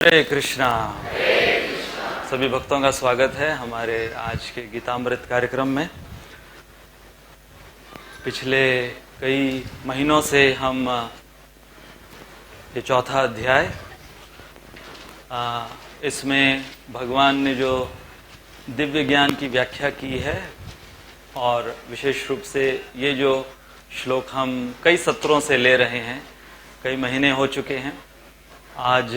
हरे कृष्णा। सभी भक्तों का स्वागत है हमारे आज के गीतामृत कार्यक्रम में। पिछले कई महीनों से हम ये चौथा अध्याय, इसमें भगवान ने जो दिव्य ज्ञान की व्याख्या की है और विशेष रूप से ये जो श्लोक हम कई सत्रों से ले रहे हैं, कई महीने हो चुके हैं। आज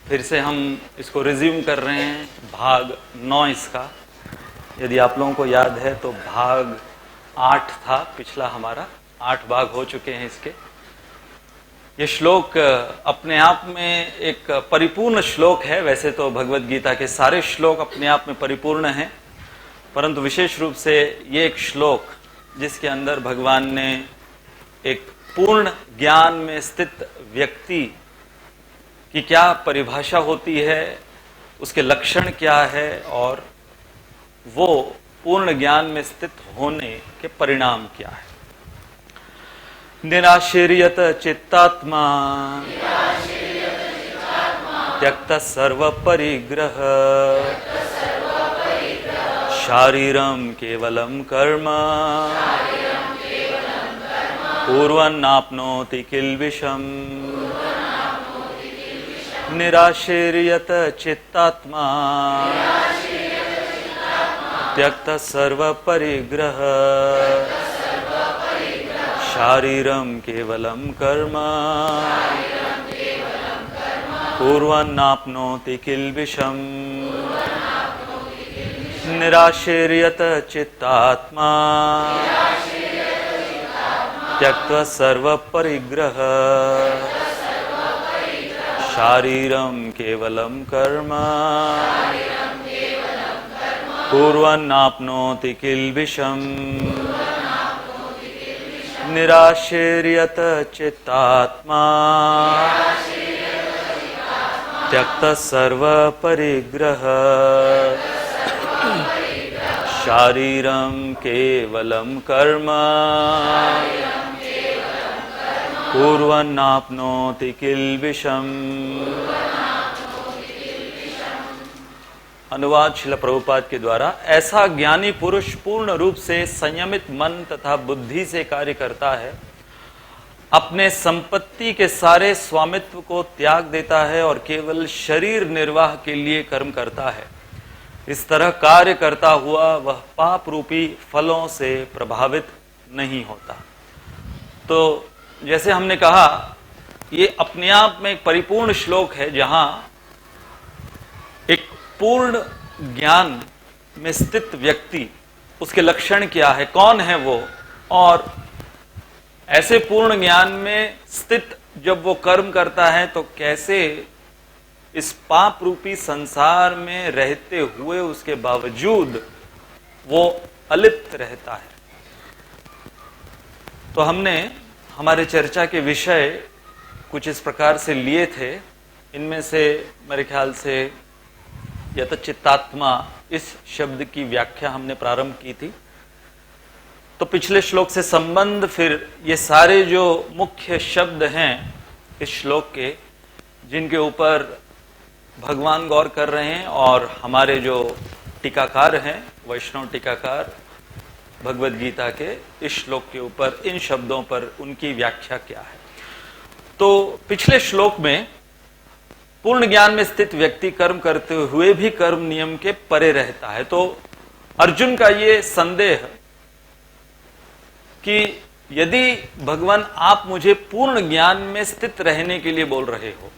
फिर से हम इसको रिज्यूम कर रहे हैं, भाग 9 इसका। यदि आप लोगों को याद है तो भाग 8 था पिछला हमारा, 8 भाग हो चुके हैं इसके। ये श्लोक अपने आप में एक परिपूर्ण श्लोक है। वैसे तो भगवद गीता के सारे श्लोक अपने आप में परिपूर्ण हैं, परंतु विशेष रूप से ये एक श्लोक जिसके अंदर भगवान ने एक पूर्ण ज्ञान में स्थित व्यक्ति कि क्या परिभाषा होती है, उसके लक्षण क्या है और वो पूर्ण ज्ञान में स्थित होने के परिणाम क्या है। निराशीर्यत चित्तात्मा त्यक्त सर्व परिग्रह शारीरम केवलम कर्म पूर्वन्नाप्नोति किल्बिषम्। निराशीर्यत चित्तात्मा त्यक्त सर्व परिग्रह शारीरम केवलम कर्म पूर्वन्नाप्नोति किल्बिषम्। निराशीर्यत चित्तात्मा त्यक्त सर्व परिग्रह शारीरम केवलम कर्म पूर्वन्नाप्नोति किल्बिषम्। निराशीर्यत चित्तात्मा त्यक्त सर्व परिग्रह शारीरम केवलम कर्म पूर्वन्नाप्नोति किल्बिषम्। अनुवाद श्रील प्रभुपाद के द्वारा। ऐसा ज्ञानी पुरुष पूर्ण रूप से संयमित मन तथा बुद्धि से कार्य करता है, अपने संपत्ति के सारे स्वामित्व को त्याग देता है और केवल शरीर निर्वाह के लिए कर्म करता है। इस तरह कार्य करता हुआ वह पाप रूपी फलों से प्रभावित नहीं होता। तो जैसे हमने कहा, ये अपने आप में एक परिपूर्ण श्लोक है जहां एक पूर्ण ज्ञान में स्थित व्यक्ति, उसके लक्षण क्या है, कौन है वो, और ऐसे पूर्ण ज्ञान में स्थित जब वो कर्म करता है तो कैसे इस पाप रूपी संसार में रहते हुए उसके बावजूद वो अलिप्त रहता है। तो हमने हमारे चर्चा के विषय कुछ इस प्रकार से लिए थे। इनमें से मेरे ख्याल से यतचित्तात्मा इस शब्द की व्याख्या हमने प्रारंभ की थी। तो पिछले श्लोक से संबंध, फिर ये सारे जो मुख्य शब्द हैं इस श्लोक के, जिनके ऊपर भगवान गौर कर रहे हैं और हमारे जो टीकाकार हैं, वैष्णव टीकाकार भगवद गीता के इस श्लोक के ऊपर, इन शब्दों पर उनकी व्याख्या क्या है। तो पिछले श्लोक में पूर्ण ज्ञान में स्थित व्यक्ति कर्म करते हुए भी कर्म नियम के परे रहता है। तो अर्जुन का ये संदेह कि यदि भगवान आप मुझे पूर्ण ज्ञान में स्थित रहने के लिए बोल रहे हो,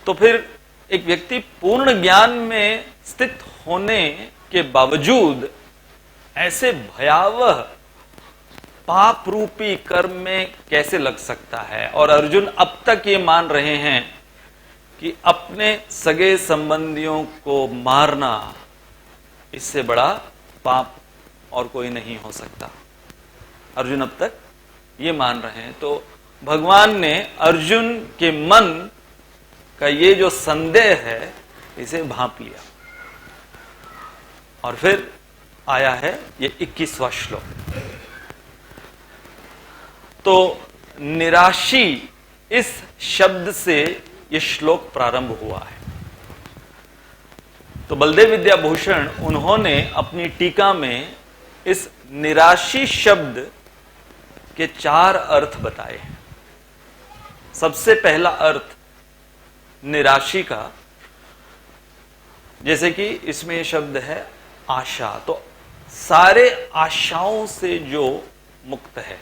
तो फिर एक व्यक्ति पूर्ण ज्ञान में स्थित होने के बावजूद ऐसे भयावह पाप रूपी कर्म में कैसे लग सकता है। और अर्जुन अब तक ये मान रहे हैं कि अपने सगे संबंधियों को मारना, इससे बड़ा पाप और कोई नहीं हो सकता। अर्जुन अब तक ये मान रहे हैं। तो भगवान ने अर्जुन के मन का ये जो संदेह है, इसे भांप लिया। और फिर आया है ये 21वां श्लोक। तो निराशी इस शब्द से यह श्लोक प्रारंभ हुआ है। तो बलदेव विद्याभूषण उन्होंने अपनी टीका में इस निराशी शब्द के 4 अर्थ बताए हैं। सबसे पहला अर्थ निराशी का, जैसे कि इसमें यह शब्द है आशा, तो सारे आशाओं से जो मुक्त है।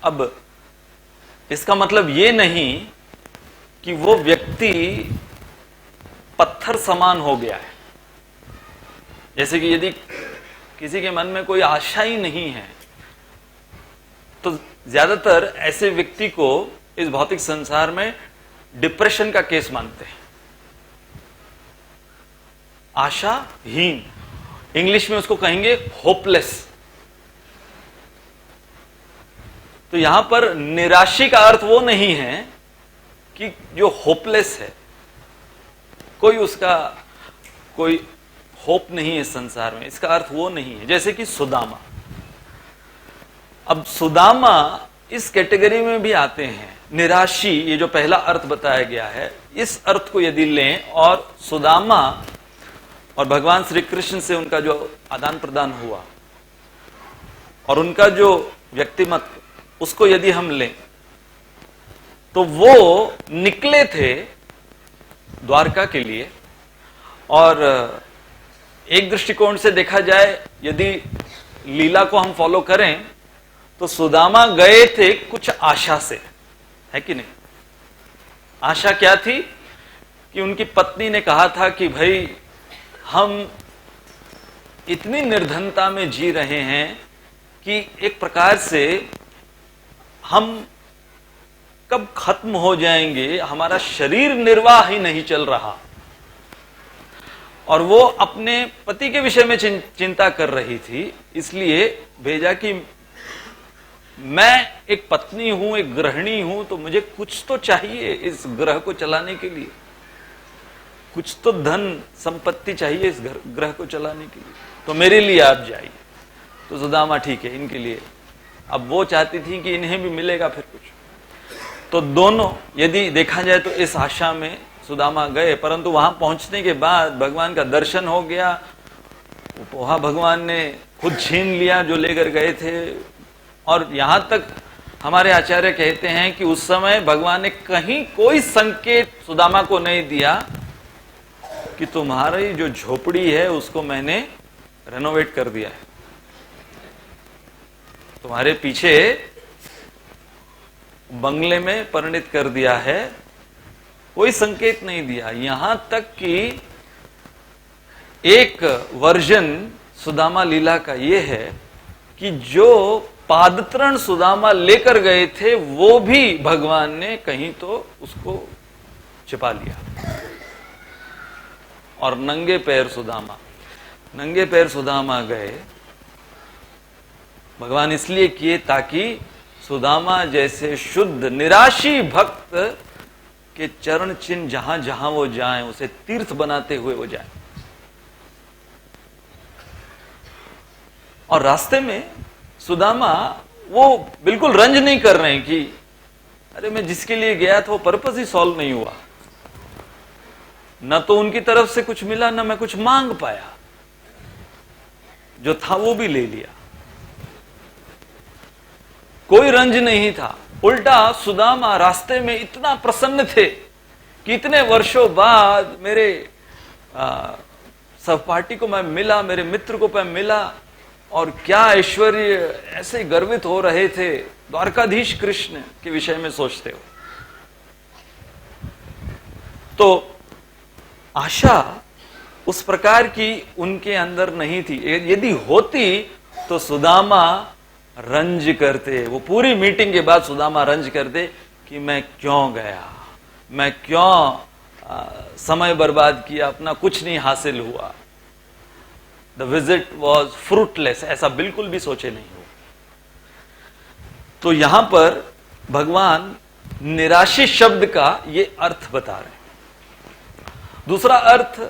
अब इसका मतलब यह नहीं कि वो व्यक्ति पत्थर समान हो गया है। जैसे कि यदि किसी के मन में कोई आशा ही नहीं है तो ज्यादातर ऐसे व्यक्ति को इस भौतिक संसार में डिप्रेशन का केस मानते हैं। आशाहीन, इंग्लिश में उसको कहेंगे होपलेस। तो यहां पर निराशी का अर्थ वो नहीं है कि जो होपलेस है, कोई होप नहीं है संसार में, इसका अर्थ वो नहीं है। जैसे कि सुदामा, अब सुदामा इस कैटेगरी में भी आते हैं। निराशी, ये जो पहला अर्थ बताया गया है, इस अर्थ को यदि लें और सुदामा और भगवान श्री कृष्ण से उनका जो आदान प्रदान हुआ और उनका जो व्यक्तिमत्व, उसको यदि हम लें तो वो निकले थे द्वारका के लिए। और एक दृष्टिकोण से देखा जाए, यदि लीला को हम फॉलो करें तो सुदामा गए थे कुछ आशा से, है कि नहीं? आशा क्या थी कि उनकी पत्नी ने कहा था कि भाई हम इतनी निर्धनता में जी रहे हैं कि एक प्रकार से हम कब खत्म हो जाएंगे, हमारा शरीर निर्वाह ही नहीं चल रहा। और वो अपने पति के विषय में चिंता कर रही थी, इसलिए भेजा कि मैं एक पत्नी हूं, एक गृहिणी हूं, तो मुझे कुछ तो चाहिए इस ग्रह को चलाने के लिए, कुछ तो धन संपत्ति चाहिए इस ग्रह को चलाने के लिए, तो मेरे लिए आप जाइए। तो सुदामा ठीक है, इनके लिए। अब वो चाहती थी कि इन्हें भी मिलेगा फिर कुछ। तो दोनों यदि देखा जाए तो इस आशा में सुदामा गए, परंतु वहां पहुंचने के बाद भगवान का दर्शन हो गया। वहां भगवान ने खुद छीन लिया जो लेकर गए थे। और यहां तक हमारे आचार्य कहते हैं कि उस समय भगवान ने कहीं कोई संकेत सुदामा को नहीं दिया कि तुम्हारी जो झोपड़ी है उसको मैंने रेनोवेट कर दिया है, तुम्हारे पीछे बंगले में परिणित कर दिया है। कोई संकेत नहीं दिया। यहां तक कि एक वर्जन सुदामा लीला का यह है कि जो पादतरण सुदामा लेकर गए थे वो भी भगवान ने कहीं तो उसको छिपा लिया। और नंगे पैर सुदामा गए। भगवान इसलिए किए ताकि सुदामा जैसे शुद्ध निराशी भक्त के चरण चिन्ह जहां जहां वो जाएं, उसे तीर्थ बनाते हुए वो जाएं। और रास्ते में सुदामा वो बिल्कुल रंज नहीं कर रहे हैं कि अरे मैं जिसके लिए गया था वो पर्पस ही सॉल्व नहीं हुआ, न तो उनकी तरफ से कुछ मिला, न मैं कुछ मांग पाया, जो था वो भी ले लिया। कोई रंज नहीं था। उल्टा सुदामा रास्ते में इतना प्रसन्न थे कि इतने वर्षों बाद मेरे सहपाठी को मैं मिला, मेरे मित्र को मैं मिला, और क्या ऐश्वर्य, ऐसे गर्वित हो रहे थे द्वारकाधीश कृष्ण के विषय में सोचते हो। तो आशा उस प्रकार की उनके अंदर नहीं थी। यदि होती तो सुदामा रंज करते। वो पूरी मीटिंग के बाद सुदामा रंज करते कि मैं क्यों गया, मैं क्यों समय बर्बाद किया, अपना कुछ नहीं हासिल हुआ, द विजिट वॉज फ्रूटलेस, ऐसा बिल्कुल भी सोचे नहीं हो। तो यहां पर भगवान निराशी शब्द का ये अर्थ बता रहे हैं। दूसरा अर्थ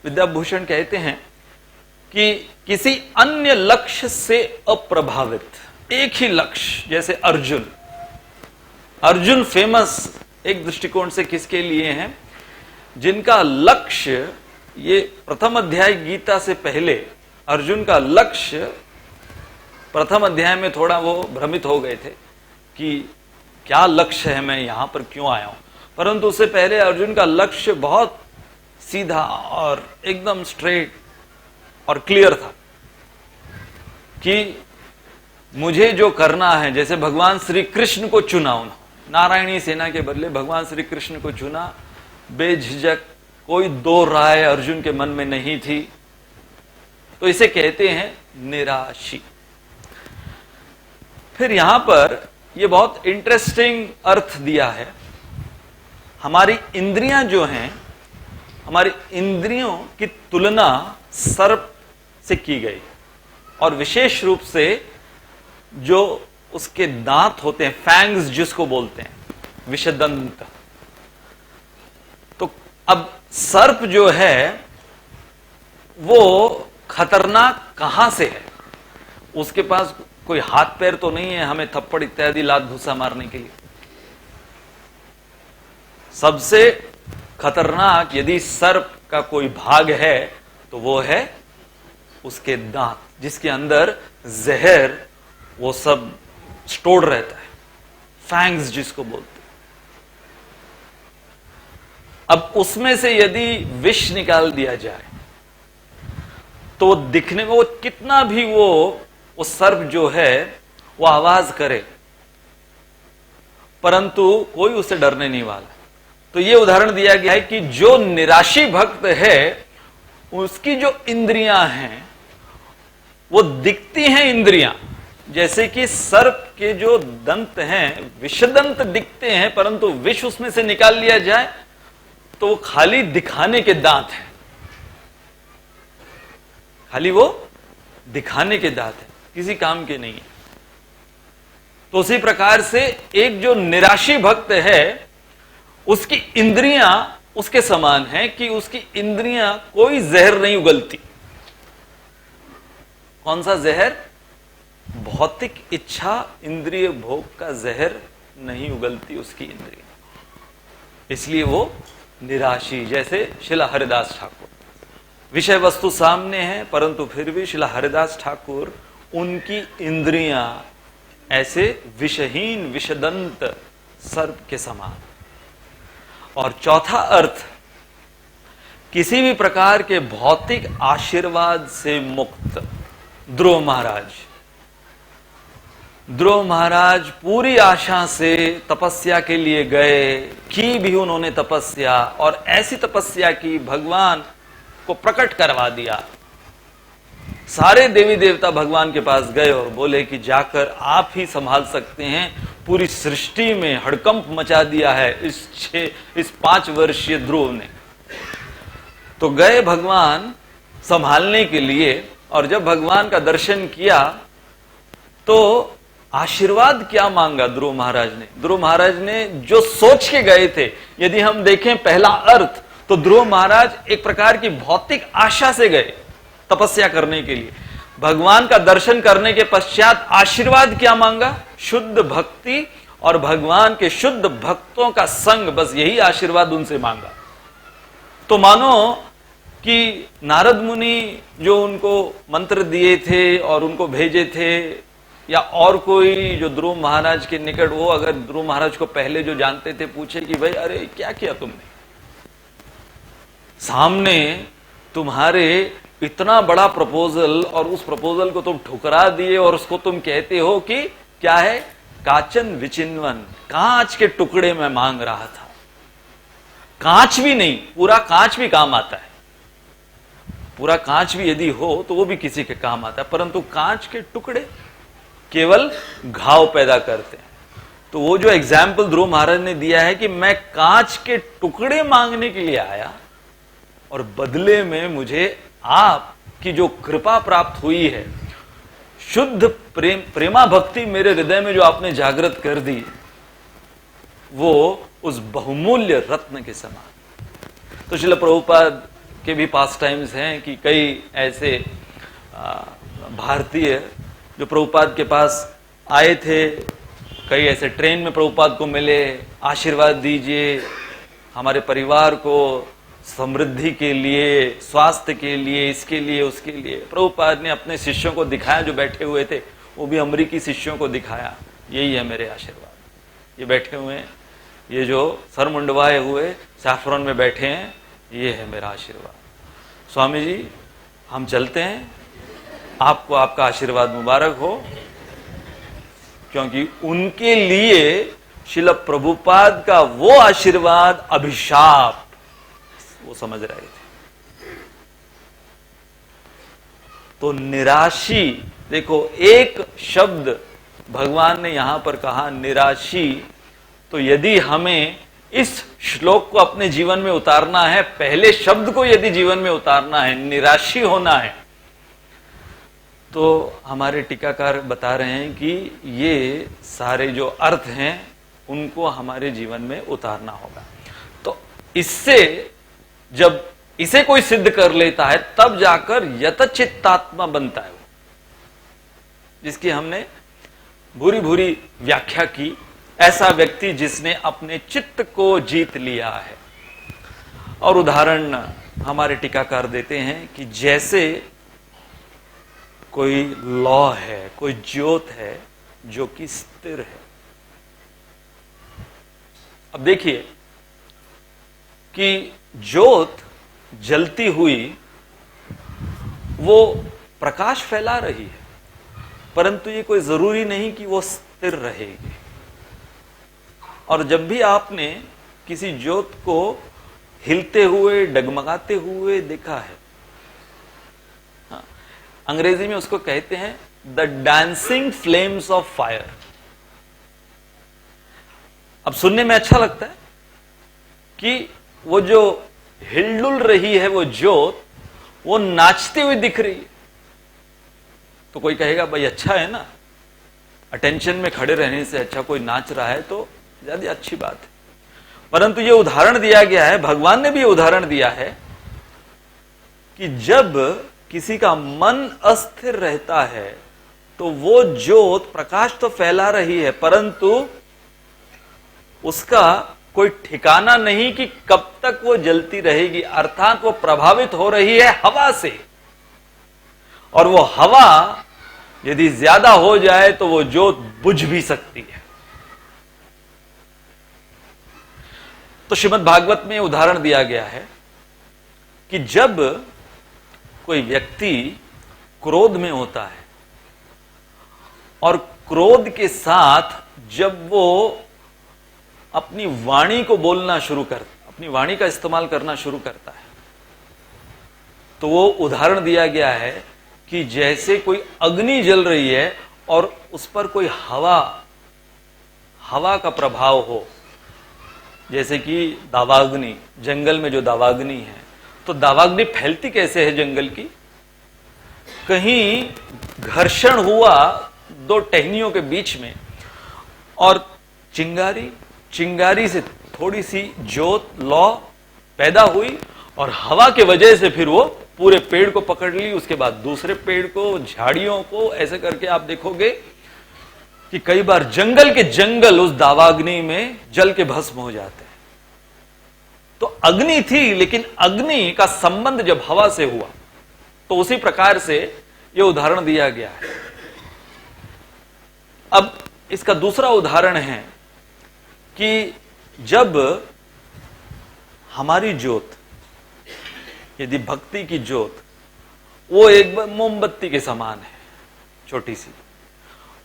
विद्याभूषण कहते हैं कि किसी अन्य लक्ष्य से अप्रभावित, एक ही लक्ष्य, जैसे अर्जुन अर्जुन फेमस एक दृष्टिकोण से किसके लिए हैं? जिनका लक्ष्य, ये प्रथम अध्याय गीता से पहले अर्जुन का लक्ष्य, प्रथम अध्याय में थोड़ा वो भ्रमित हो गए थे कि क्या लक्ष्य है, मैं यहां पर क्यों आया हूं। परंतु उससे पहले अर्जुन का लक्ष्य बहुत सीधा और एकदम स्ट्रेट और क्लियर था कि मुझे जो करना है, जैसे भगवान श्री कृष्ण को चुना उन्होंने, नारायणी सेना के बदले भगवान श्री कृष्ण को चुना, बेझिझक, कोई दो राय अर्जुन के मन में नहीं थी। तो इसे कहते हैं निराशी। फिर यहां पर यह बहुत इंटरेस्टिंग अर्थ दिया है। हमारी इंद्रियां जो हैं, हमारी इंद्रियों की तुलना सर्प से की गई, और विशेष रूप से जो उसके दांत होते हैं, फैंग्स जिसको बोलते हैं, विषदंत। तो अब सर्प जो है वो खतरनाक कहां से है? उसके पास कोई हाथ पैर तो नहीं है हमें थप्पड़ इत्यादि लात घुसा मारने के लिए। सबसे खतरनाक यदि सर्प का कोई भाग है तो वो है उसके दांत, जिसके अंदर जहर वो सब स्टोर रहता है, फैंग्स जिसको बोलते हैं। अब उसमें से यदि विष निकाल दिया जाए तो दिखने में वो कितना भी वो सर्प जो है वो आवाज करे, परंतु कोई उससे डरने नहीं वाला। तो ये उदाहरण दिया गया है कि जो निराशी भक्त है उसकी जो इंद्रियां हैं वो दिखती हैं इंद्रियां, जैसे कि सर्प के जो दंत हैं विषदंत दिखते हैं, परंतु विष उसमें से निकाल लिया जाए तो वो खाली दिखाने के दांत हैं, खाली वो दिखाने के दांत हैं, किसी काम के नहीं है। तो उसी प्रकार से एक जो निराशी भक्त है उसकी इंद्रियां उसके समान है कि उसकी इंद्रियां कोई जहर नहीं उगलती। कौन सा जहर? भौतिक इच्छा, इंद्रिय भोग का जहर नहीं उगलती उसकी इंद्रियां, इसलिए वो निराशी। जैसे शिला हरिदास ठाकुर, विषय वस्तु सामने है परंतु फिर भी शिला हरिदास ठाकुर, उनकी इंद्रियां ऐसे विषहीन विषदंत सर्प के समान। और चौथा अर्थ, किसी भी प्रकार के भौतिक आशीर्वाद से मुक्त। ध्रुव महाराज, ध्रुव महाराज पूरी आशा से तपस्या के लिए गए, की भी उन्होंने तपस्या, और ऐसी तपस्या की भगवान को प्रकट करवा दिया। सारे देवी देवता भगवान के पास गए और बोले कि जाकर आप ही संभाल सकते हैं, पूरी सृष्टि में हड़कंप मचा दिया है इस 5 वर्षीय ध्रुव ने। तो गए भगवान संभालने के लिए, और जब भगवान का दर्शन किया तो आशीर्वाद क्या मांगा ध्रुव महाराज ने? ध्रुव महाराज ने जो सोच के गए थे, यदि हम देखें पहला अर्थ, तो ध्रुव महाराज एक प्रकार की भौतिक आशा से गए तपस्या करने के लिए। भगवान का दर्शन करने के पश्चात आशीर्वाद क्या मांगा? शुद्ध भक्ति और भगवान के शुद्ध भक्तों का संग, बस यही आशीर्वाद उनसे मांगा। तो मानो कि नारद मुनि जो उनको मंत्र दिए थे और उनको भेजे थे, या और कोई जो ध्रुव महाराज के निकट, वो अगर ध्रुव महाराज को पहले जो जानते थे पूछे कि भाई अरे क्या किया तुमने, सामने तुम्हारे इतना बड़ा प्रपोजल, और उस प्रपोजल को तुम ठुकरा दिए, और उसको तुम कहते हो कि क्या है? काचन विचिन्वन, कांच के टुकड़े में मांग रहा था। कांच भी नहीं, पूरा कांच भी काम आता है, पूरा कांच भी यदि हो तो वो भी किसी के काम आता है, परंतु कांच के टुकड़े केवल घाव पैदा करते हैं। तो वो जो एग्जाम्पल ध्रुव महाराज ने दिया है कि मैं कांच के टुकड़े मांगने के लिए आया, और बदले में मुझे आपकी जो कृपा प्राप्त हुई है, शुद्ध प्रेमा भक्ति मेरे हृदय में जो आपने जागृत कर दी, वो उस बहुमूल्य रत्न के समान। तो श्रील प्रभुपाद के भी पास टाइम्स हैं कि कई ऐसे भारतीय जो प्रभुपाद के पास आए थे कई ऐसे ट्रेन में प्रभुपाद को मिले, आशीर्वाद दीजिए हमारे परिवार को समृद्धि के लिए, स्वास्थ्य के लिए, इसके लिए उसके लिए। प्रभुपाद ने अपने शिष्यों को दिखाया, जो बैठे हुए थे, वो भी अमरीकी शिष्यों को दिखाया, यही है मेरे आशीर्वाद। ये बैठे हुए हैं, ये जो सर मुंडवाए हुए सैफरन में बैठे हैं, ये है मेरा आशीर्वाद। स्वामी जी हम चलते हैं, आपको आपका आशीर्वाद मुबारक हो, क्योंकि उनके लिए श्रील प्रभुपाद का वो आशीर्वाद अभिशाप, वो समझ रहे थे। तो निराशी, देखो एक शब्द भगवान ने यहां पर कहा निराशी। तो यदि हमें इस श्लोक को अपने जीवन में उतारना है, पहले शब्द को यदि जीवन में उतारना है, निराशी होना है, तो हमारे टीकाकार बता रहे हैं कि ये सारे जो अर्थ हैं उनको हमारे जीवन में उतारना होगा। तो इससे जब इसे कोई सिद्ध कर लेता है, तब जाकर यतचित्तात्मा बनता है वो, जिसकी हमने भूरी भूरी व्याख्या की। ऐसा व्यक्ति जिसने अपने चित्त को जीत लिया है। और उदाहरण हमारे टीकाकार देते हैं कि जैसे कोई लौ है, कोई ज्योत है जो कि स्थिर है। अब देखिए कि ज्योत जलती हुई वो प्रकाश फैला रही है, परंतु ये कोई जरूरी नहीं कि वो स्थिर रहेगी। और जब भी आपने किसी ज्योत को हिलते हुए, डगमगाते हुए देखा है, हाँ, अंग्रेजी में उसको कहते हैं the dancing flames of fire. अब सुनने में अच्छा लगता है कि वो जो हिलडुल रही है वो ज्योत, वो नाचती हुई दिख रही है। तो कोई कहेगा भाई अच्छा है ना, अटेंशन में खड़े रहने से अच्छा कोई नाच रहा है तो ज्यादा अच्छी बात है। परंतु ये उदाहरण दिया गया है, भगवान ने भी उदाहरण दिया है कि जब किसी का मन अस्थिर रहता है तो वो ज्योत प्रकाश तो फैला रही है, परंतु उसका कोई ठिकाना नहीं कि कब तक वो जलती रहेगी। अर्थात वो प्रभावित हो रही है हवा से, और वो हवा यदि ज्यादा हो जाए तो वो ज्योत बुझ भी सकती है। तो श्रीमद् भागवत में उदाहरण दिया गया है कि जब कोई व्यक्ति क्रोध में होता है और क्रोध के साथ जब वो अपनी वाणी को बोलना शुरू करता, अपनी वाणी का इस्तेमाल करना शुरू करता है, तो वो उदाहरण दिया गया है कि जैसे कोई अग्नि जल रही है और उस पर कोई हवा का प्रभाव हो। जैसे कि दावाग्नि, जंगल में जो दावाग्नि है, तो दावाग्नि फैलती कैसे है जंगल की? कहीं घर्षण हुआ दो टहनियों के बीच में, और चिंगारी से थोड़ी सी ज्योत लौ पैदा हुई, और हवा के वजह से फिर वो पूरे पेड़ को पकड़ ली, उसके बाद दूसरे पेड़ को, झाड़ियों को, ऐसे करके आप देखोगे कि कई बार जंगल के जंगल उस दावाग्नि में जल के भस्म हो जाते हैं। तो अग्नि थी, लेकिन अग्नि का संबंध जब हवा से हुआ, तो उसी प्रकार से यह उदाहरण दिया गया है। अब इसका दूसरा उदाहरण है कि जब हमारी ज्योत, यदि भक्ति की ज्योत, वो एक मोमबत्ती के समान है, छोटी सी,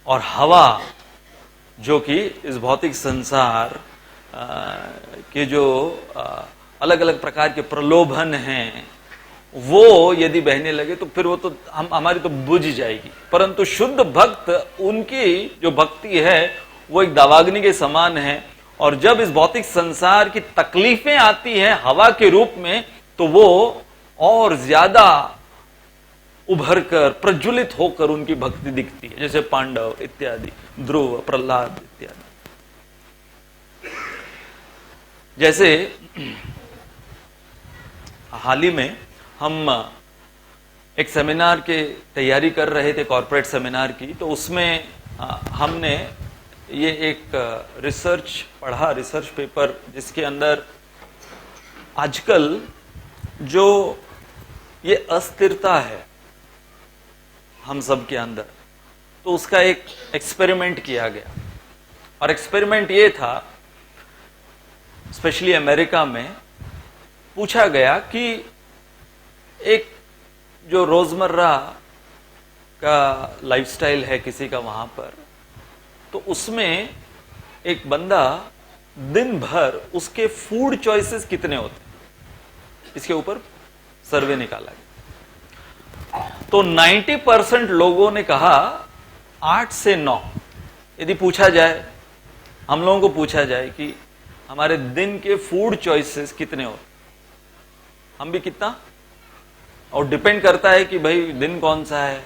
और हवा जो कि इस भौतिक संसार के जो अलग अलग प्रकार के प्रलोभन हैं, वो यदि बहने लगे तो फिर वो तो हमारी तो बुझ जाएगी। परंतु शुद्ध भक्त, उनकी जो भक्ति है वो एक दावाग्नि के समान है, और जब इस भौतिक संसार की तकलीफें आती हैं हवा के रूप में, तो वो और ज्यादा उभर कर, प्रज्वलित होकर उनकी भक्ति दिखती है, जैसे पांडव इत्यादि, ध्रुव, प्रहलाद इत्यादि। जैसे हाल ही में हम एक सेमिनार के तैयारी कर रहे थे, कॉर्पोरेट सेमिनार की, तो उसमें हमने ये एक रिसर्च पढ़ा, रिसर्च पेपर, जिसके अंदर आजकल जो ये अस्थिरता है हम सब के अंदर, तो उसका एक एक्सपेरिमेंट किया गया। और एक्सपेरिमेंट ये था, स्पेशली अमेरिका में पूछा गया कि एक जो रोजमर्रा का लाइफस्टाइल है किसी का वहां पर, तो उसमें एक बंदा दिन भर उसके फूड चॉइसेस कितने होते हैं, इसके ऊपर सर्वे निकाला गया। तो 90% लोगों ने कहा 8 से 9। यदि पूछा जाए, हम लोगों को पूछा जाए कि हमारे दिन के फूड चॉइसेस कितने होते, हम भी कितना, और डिपेंड करता है कि भाई दिन कौन सा है।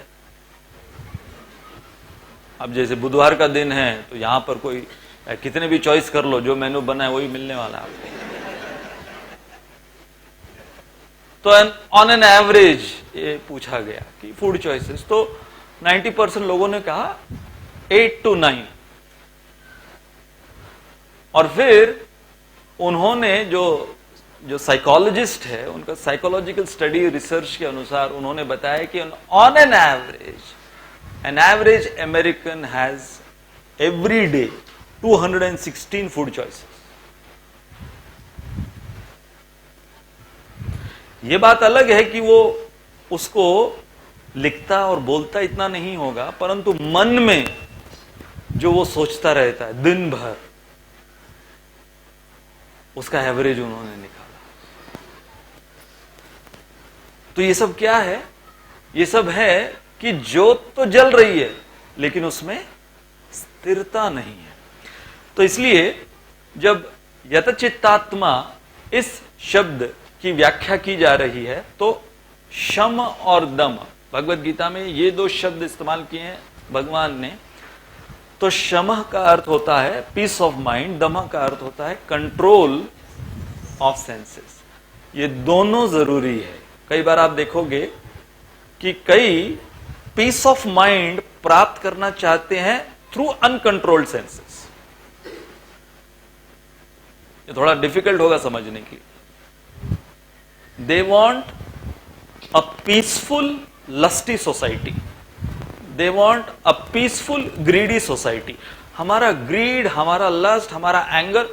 अब जैसे बुधवार का दिन है तो यहां पर कोई कितने भी चॉइस कर लो, जो मेनू बना है वही मिलने वाला है आपको। तो ऑन एन एवरेज ये पूछा गया कि फूड चॉइसेस, तो 90% लोगों ने कहा 8 to 9। और फिर उन्होंने जो साइकोलॉजिस्ट है, उनका साइकोलॉजिकल स्टडी रिसर्च के अनुसार उन्होंने बताया कि on an average American has every day 216 food choices. ये बात अलग है कि वो उसको लिखता और बोलता इतना नहीं होगा, परंतु मन में जो वो सोचता रहता है दिन भर, उसका एवरेज उन्होंने निकाला। तो ये सब क्या है? ये सब है कि ज्योत तो जल रही है लेकिन उसमें स्थिरता नहीं है। तो इसलिए जब यतचित्तात्मा इस शब्द की व्याख्या की जा रही है, तो शम और दम, भगवत गीता में ये 2 शब्द इस्तेमाल किए हैं भगवान ने। तो शम का अर्थ होता है पीस ऑफ माइंड, दम का अर्थ होता है कंट्रोल ऑफ सेंसेस। ये दोनों जरूरी है। कई बार आप देखोगे कि कई पीस ऑफ माइंड प्राप्त करना चाहते हैं थ्रू अनकंट्रोल्ड सेंसेस। ये थोड़ा डिफिकल्ट होगा समझने की। They want a peaceful lusty society, they want a peaceful greedy society. हमारा ग्रीड, हमारा लस्ट, हमारा एंगर,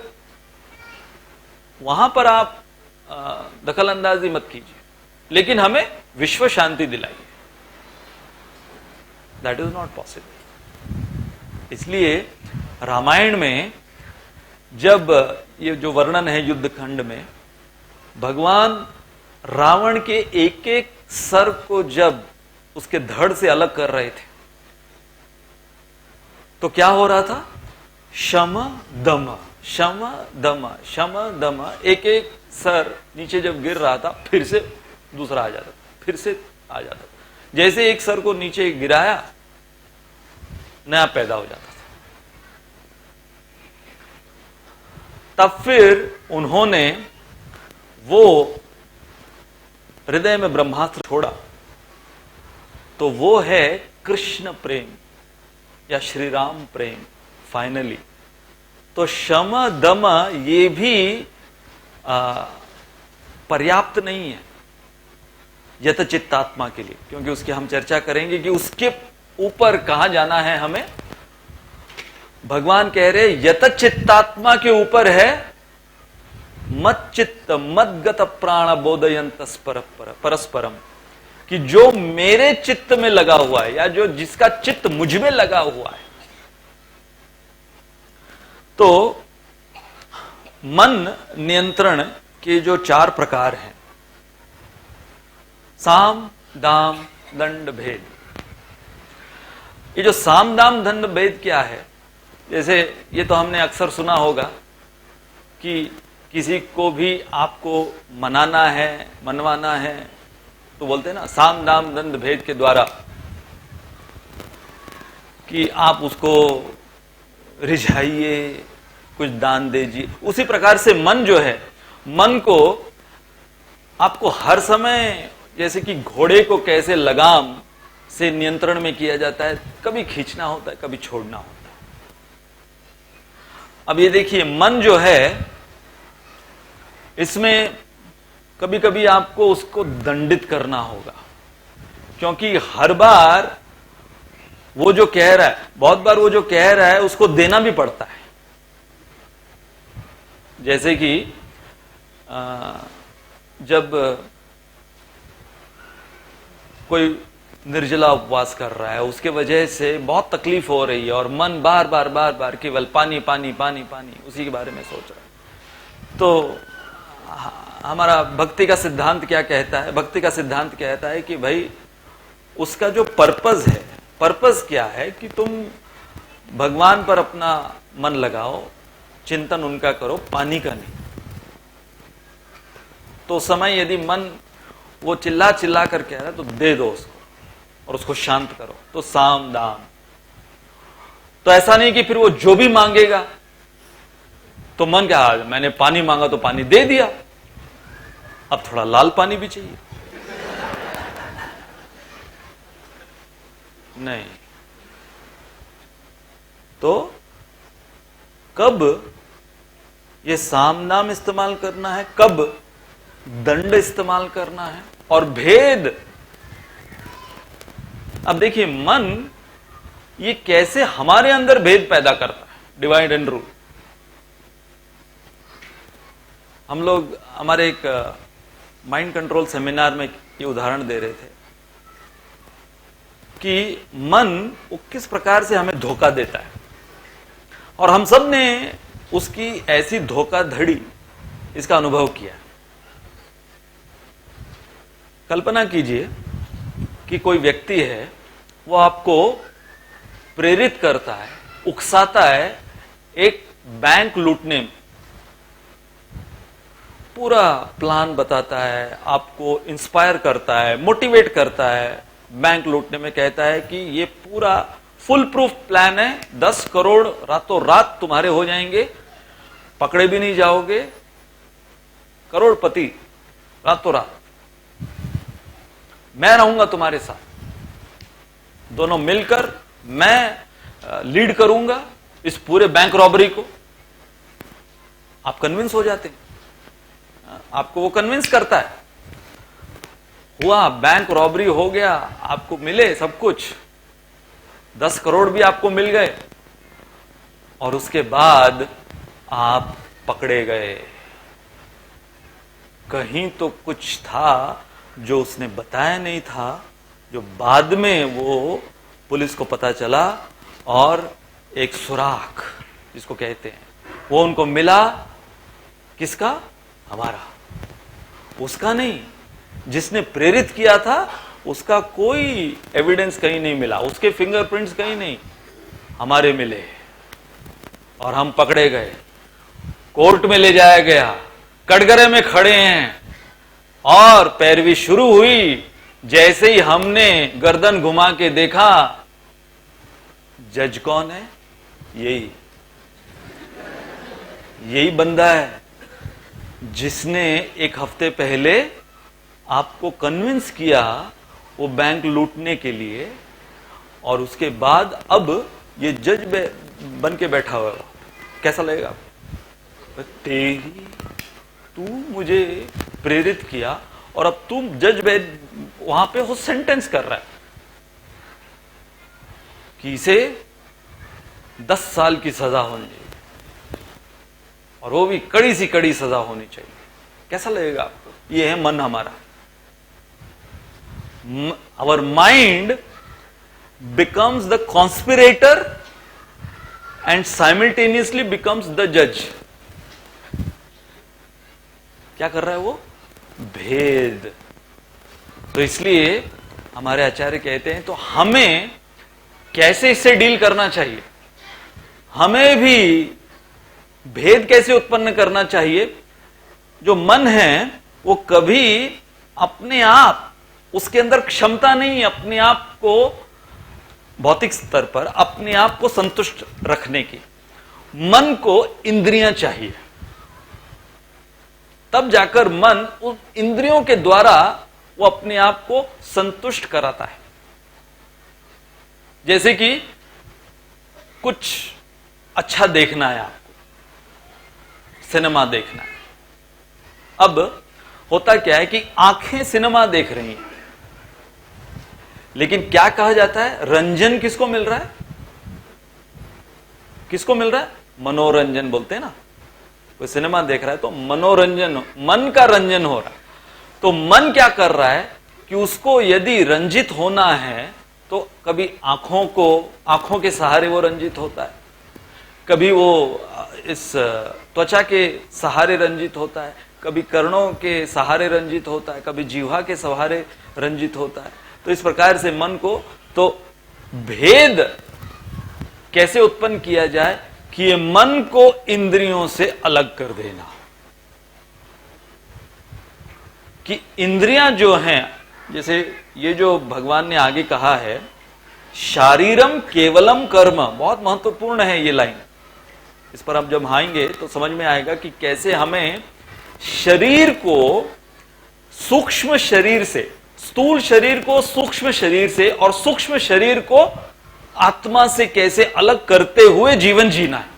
वहां पर आप दखल अंदाजी मत कीजिए, लेकिन हमें विश्व शांति दिलाइए। That is not possible. इसलिए रामायण में जब ये जो वर्णन है युद्ध खंड में, भगवान रावण के एक एक सर को जब उसके धड़ से अलग कर रहे थे, तो क्या हो रहा था? शम दम, शम दम, शम दम। एक एक सर नीचे जब गिर रहा था, फिर से दूसरा आ जाता, फिर से आ जाता। जैसे एक सर को नीचे गिराया, नया पैदा हो जाता था। तब फिर उन्होंने वो हृदय में ब्रह्मास्त्र छोड़ा, तो वो है कृष्ण प्रेम या श्री राम प्रेम फाइनली। तो शम दम ये भी पर्याप्त नहीं है यतचित्तात्मा के लिए, क्योंकि उसकी हम चर्चा करेंगे कि उसके ऊपर कहां जाना है हमें। भगवान कह रहे यतचित्तात्मा के ऊपर है मत चित्त मदगत प्राण बोधयंत परस्परम, कि जो मेरे चित्त में लगा हुआ है या जो जिसका चित्त मुझ में लगा हुआ है। तो मन नियंत्रण के जो 4 प्रकार हैं, साम दाम दंड भेद। ये जो साम दाम दंड भेद क्या है? जैसे ये तो हमने अक्सर सुना होगा कि किसी को भी आपको मनाना है, मनवाना है, तो बोलते हैं ना साम दाम दंड भेद के द्वारा, कि आप उसको रिझाइए, कुछ दान दीजिए। उसी प्रकार से मन जो है, मन को आपको हर समय, जैसे कि घोड़े को कैसे लगाम से नियंत्रण में किया जाता है, कभी खींचना होता है, कभी छोड़ना होता है। अब ये देखिए, मन जो है इसमें कभी कभी आपको उसको दंडित करना होगा, क्योंकि हर बार वो जो कह रहा है, बहुत बार वो जो कह रहा है उसको देना भी पड़ता है। जैसे कि जब कोई निर्जला उपवास कर रहा है, उसके वजह से बहुत तकलीफ हो रही है और मन बार बार बार बार केवल पानी पानी पानी पानी उसी के बारे में सोच रहा है। तो हमारा भक्ति का सिद्धांत क्या कहता है? भक्ति का सिद्धांत कहता है कि भाई उसका जो पर्पस है, पर्पस क्या है कि तुम भगवान पर अपना मन लगाओ, चिंतन उनका करो, पानी का नहीं। तो उस समय यदि मन वो चिल्ला चिल्ला कर कह रहा है तो दे दो उसको और उसको शांत करो। तो साम दाम, तो ऐसा नहीं कि फिर वो जो भी मांगेगा तो मन क्या, मैंने पानी मांगा तो पानी दे दिया, अब थोड़ा लाल पानी भी चाहिए। नहीं, तो कब ये साम नाम इस्तेमाल करना है, कब दंड इस्तेमाल करना है, और भेद। अब देखिए, मन ये कैसे हमारे अंदर भेद पैदा करता है, डिवाइड एंड रूल। हम लोग हमारे एक माइंड कंट्रोल सेमिनार में ये उदाहरण दे रहे थे कि मन वो किस प्रकार से हमें धोखा देता है, और हम सब ने उसकी ऐसी धोखाधड़ी इसका अनुभव किया। कल्पना कीजिए कि कोई व्यक्ति है, वो आपको प्रेरित करता है, उकसाता है एक बैंक लूटने में, पूरा प्लान बताता है, आपको इंस्पायर करता है, मोटिवेट करता है, बैंक लूटने में कहता है कि ये पूरा फुल प्रूफ प्लान है, 10 करोड़ रातों रात तुम्हारे हो जाएंगे, पकड़े भी नहीं जाओगे, करोड़पति रातों रात, मैं रहूंगा तुम्हारे साथ, दोनों मिलकर मैं लीड करूंगा इस पूरे बैंक रॉबरी को। आप कन्विंस हो जाते हैं, आपको वो कन्विंस करता है, हुआ, बैंक रॉबरी हो गया, आपको मिले सब कुछ, 10 करोड़ भी आपको मिल गए, और उसके बाद आप पकड़े गए। कहीं तो कुछ था जो उसने बताया नहीं था, जो बाद में वो पुलिस को पता चला, और एक सुराख जिसको कहते हैं वो उनको मिला। किसका? हमारा, उसका नहीं। जिसने प्रेरित किया था उसका कोई एविडेंस कहीं नहीं मिला, उसके फिंगरप्रिंट्स कहीं नहीं, हमारे मिले और हम पकड़े गए, कोर्ट में ले जाया गया, कटघरे में खड़े हैं और पैरवी शुरू हुई। जैसे ही हमने गर्दन घुमा के देखा, जज कौन है? यही बंदा है जिसने एक हफ्ते पहले आपको कन्विंस किया वो बैंक लूटने के लिए, और उसके बाद अब ये जज बन के बैठा हुआ। कैसा लगेगा आपको? तेरी, तू मुझे प्रेरित किया और अब तुम जज वहां पे वो सेंटेंस कर रहा है कि इसे 10 साल की सजा होनी चाहिए, और वो भी कड़ी सी कड़ी सजा होनी चाहिए। कैसा लगेगा आपको? ये है मन हमारा। Our mind becomes the conspirator and simultaneously becomes the judge. क्या कर रहा है वो? भेद। तो इसलिए हमारे आचार्य कहते हैं, तो हमें कैसे इससे डील करना चाहिए, हमें भी भेद कैसे उत्पन्न करना चाहिए। जो मन है वो कभी अपने आप, उसके अंदर क्षमता नहीं अपने आप को भौतिक स्तर पर अपने आप को संतुष्ट रखने की। मन को इंद्रियां चाहिए, तब जाकर मन उन इंद्रियों के द्वारा वो अपने आप को संतुष्ट कराता है। जैसे कि कुछ अच्छा देखना है आपको, सिनेमा देखना है। अब होता क्या है कि आंखें सिनेमा देख रही हैं, लेकिन क्या कहा जाता है, रंजन किसको मिल रहा है? किसको मिल रहा है? मनोरंजन बोलते हैं ना। कोई सिनेमा देख रहा है तो मनोरंजन, मन का रंजन हो रहा है। तो मन क्या कर रहा है कि उसको यदि रंजित होना है तो कभी आंखों के सहारे वो रंजित होता है, कभी वो इस त्वचा के सहारे रंजित होता है, कभी कर्णों के सहारे रंजित होता है, कभी जीवा के सहारे रंजित होता है। तो इस प्रकार से मन को, तो भेद कैसे उत्पन्न किया जाए कि ये मन को इंद्रियों से अलग कर देना, कि इंद्रियां जो हैं, जैसे ये जो भगवान ने आगे कहा है, शारीरम केवलम कर्म, बहुत महत्वपूर्ण है ये लाइन। इस पर आप जब आएंगे तो समझ में आएगा कि कैसे हमें शरीर को सूक्ष्म शरीर से, स्थूल शरीर को सूक्ष्म शरीर से और सूक्ष्म शरीर को आत्मा से कैसे अलग करते हुए जीवन जीना है।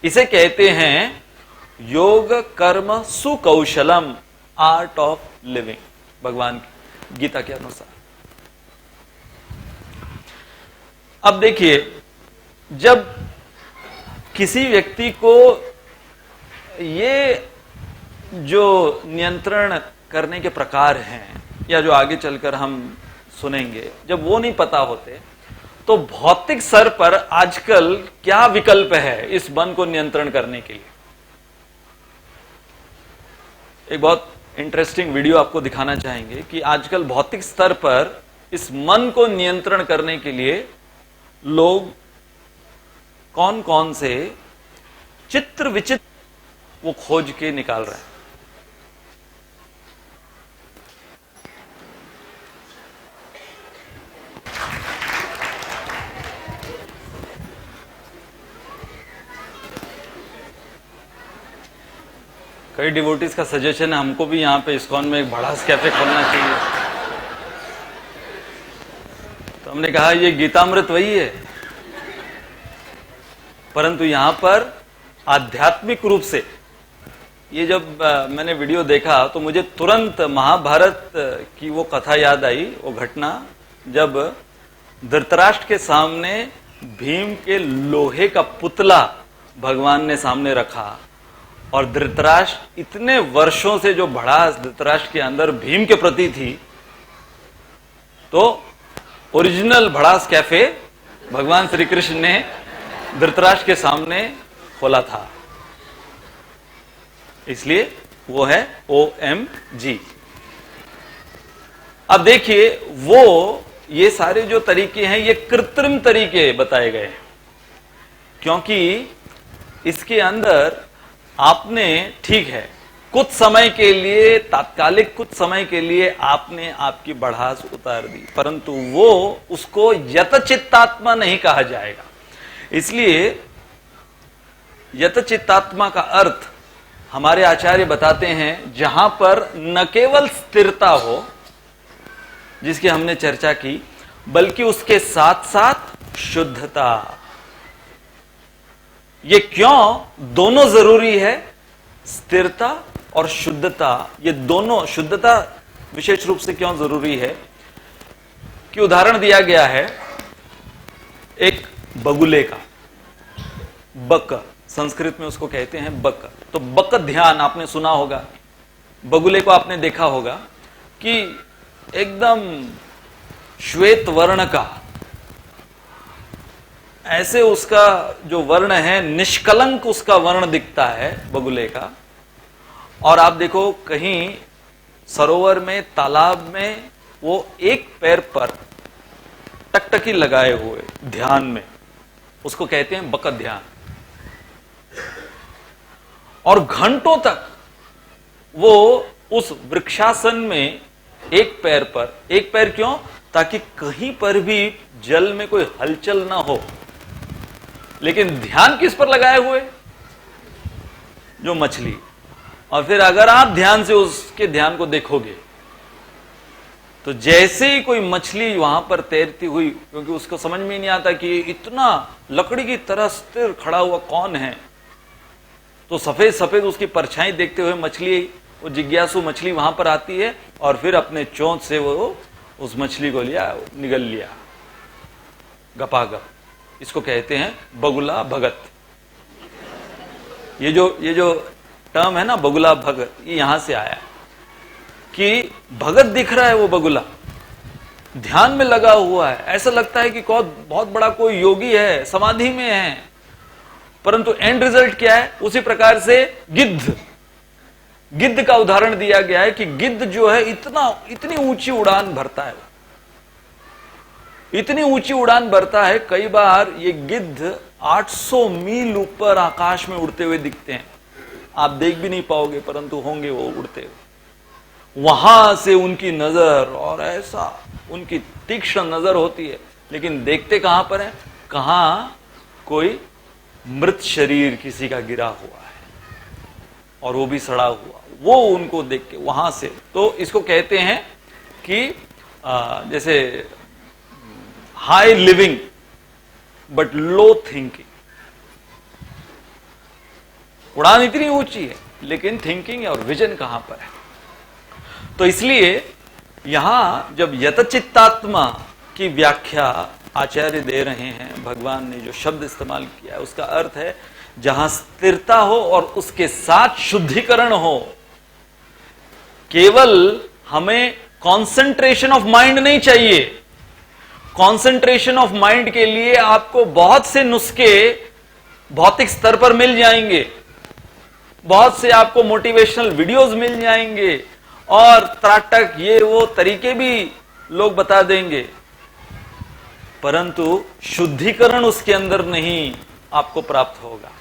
इसे कहते हैं योग कर्म सुकौशलम, आर्ट ऑफ लिविंग, भगवान की गीता के अनुसार। अब देखिए, जब किसी व्यक्ति को ये जो नियंत्रण करने के प्रकार हैं, या जो आगे चलकर हम सुनेंगे, जब वो नहीं पता होते, तो भौतिक स्तर पर आजकल क्या विकल्प है इस मन को नियंत्रण करने के लिए। एक बहुत इंटरेस्टिंग वीडियो आपको दिखाना चाहेंगे कि आजकल भौतिक स्तर पर इस मन को नियंत्रण करने के लिए लोग कौन कौन से चित्र विचित्र वो खोज के निकाल रहे हैं। कई डिवोटीज का सजेशन है, हमको भी यहां पे इस्कॉन में एक बड़ा कैफे खोलना चाहिए। तो हमने कहा ये गीतामृत वही है, परंतु यहां पर आध्यात्मिक रूप से, ये जब मैंने वीडियो देखा तो मुझे तुरंत महाभारत की वो कथा याद आई, वो घटना जब धृतराष्ट्र के सामने भीम के लोहे का पुतला भगवान ने सामने रखा, और धृतराष्ट्र इतने वर्षों से जो भड़ास धृतराष्ट्र के अंदर भीम के प्रति थी, तो ओरिजिनल भड़ास कैफे भगवान श्री कृष्ण ने धृतराष्ट्र के सामने खोला था। इसलिए वो है OMG। अब देखिए, वो ये सारे जो तरीके हैं ये कृत्रिम तरीके बताए गए, क्योंकि इसके अंदर आपने, ठीक है, कुछ समय के लिए, तात्कालिक कुछ समय के लिए आपने आपकी बढ़ास उतार दी, परंतु वो उसको यतचित्तात्मा नहीं कहा जाएगा। इसलिए यतचित्तात्मा का अर्थ हमारे आचार्य बताते हैं जहां पर न केवल स्थिरता हो, जिसकी हमने चर्चा की, बल्कि उसके साथ साथ शुद्धता। ये क्यों दोनों जरूरी है, स्थिरता और शुद्धता, ये दोनों, शुद्धता विशेष रूप से क्यों जरूरी है कि उदाहरण दिया गया है एक बगुले का, बक, संस्कृत में उसको कहते हैं बक। तो बक ध्यान आपने सुना होगा, बगुले को आपने देखा होगा कि एकदम श्वेत वर्ण का, ऐसे उसका जो वर्ण है निष्कलंक उसका वर्ण दिखता है बगुले का। और आप देखो कहीं सरोवर में, तालाब में, वो एक पैर पर टकटकी लगाए हुए ध्यान में, उसको कहते हैं बक ध्यान। और घंटों तक वो उस वृक्षासन में एक पैर पर, एक पैर क्यों, ताकि कहीं पर भी जल में कोई हलचल ना हो, लेकिन ध्यान किस पर लगाए हुए, जो मछली। और फिर अगर आप ध्यान से उसके ध्यान को देखोगे तो जैसे ही कोई मछली वहां पर तैरती हुई, क्योंकि उसको समझ में नहीं आता कि इतना लकड़ी की तरह स्थिर खड़ा हुआ कौन है, तो सफेद सफेद उसकी परछाई देखते हुए मछली, वो जिज्ञासु मछली वहां पर आती है और फिर अपने चोंच से वो उस मछली को निगल लिया गपागप। इसको कहते हैं बगुला भगत। ये जो टर्म है ना बगुला भगत, ये यहां से आया कि भगत दिख रहा है, वो बगुला ध्यान में लगा हुआ है, ऐसा लगता है कि बहुत बड़ा कोई योगी है, समाधि में है, परंतु एंड रिजल्ट क्या है? उसी प्रकार से गिद्ध का उदाहरण दिया गया है कि गिद्ध जो है इतनी ऊंची उड़ान भरता है, इतनी ऊंची उड़ान भरता है, कई बार ये गिद्ध 800 मील ऊपर आकाश में उड़ते हुए दिखते हैं। आप देख भी नहीं पाओगे, परंतु होंगे वो उड़ते हुए। वहां से उनकी नजर, और ऐसा उनकी तीक्ष्ण नजर होती है, लेकिन देखते कहां पर है? कहां कोई मृत शरीर किसी का गिरा हुआ है और वो भी सड़ा हुआ, वो उनको देख के वहां से। तो इसको कहते हैं कि जैसे high living but low thinking. उड़ान इतनी ऊंची है लेकिन थिंकिंग और विजन कहां पर है? तो इसलिए यहां जब यतचित्तात्मा की व्याख्या आचार्य दे रहे हैं, भगवान ने जो शब्द इस्तेमाल किया है उसका अर्थ है जहां स्थिरता हो और उसके साथ शुद्धिकरण हो। केवल हमें कॉन्सेंट्रेशन ऑफ माइंड नहीं चाहिए। कॉन्सेंट्रेशन ऑफ माइंड के लिए आपको बहुत से नुस्खे भौतिक स्तर पर मिल जाएंगे, बहुत से आपको मोटिवेशनल वीडियोस मिल जाएंगे और त्राटक ये वो तरीके भी लोग बता देंगे, परंतु शुद्धिकरण उसके अंदर नहीं आपको प्राप्त होगा।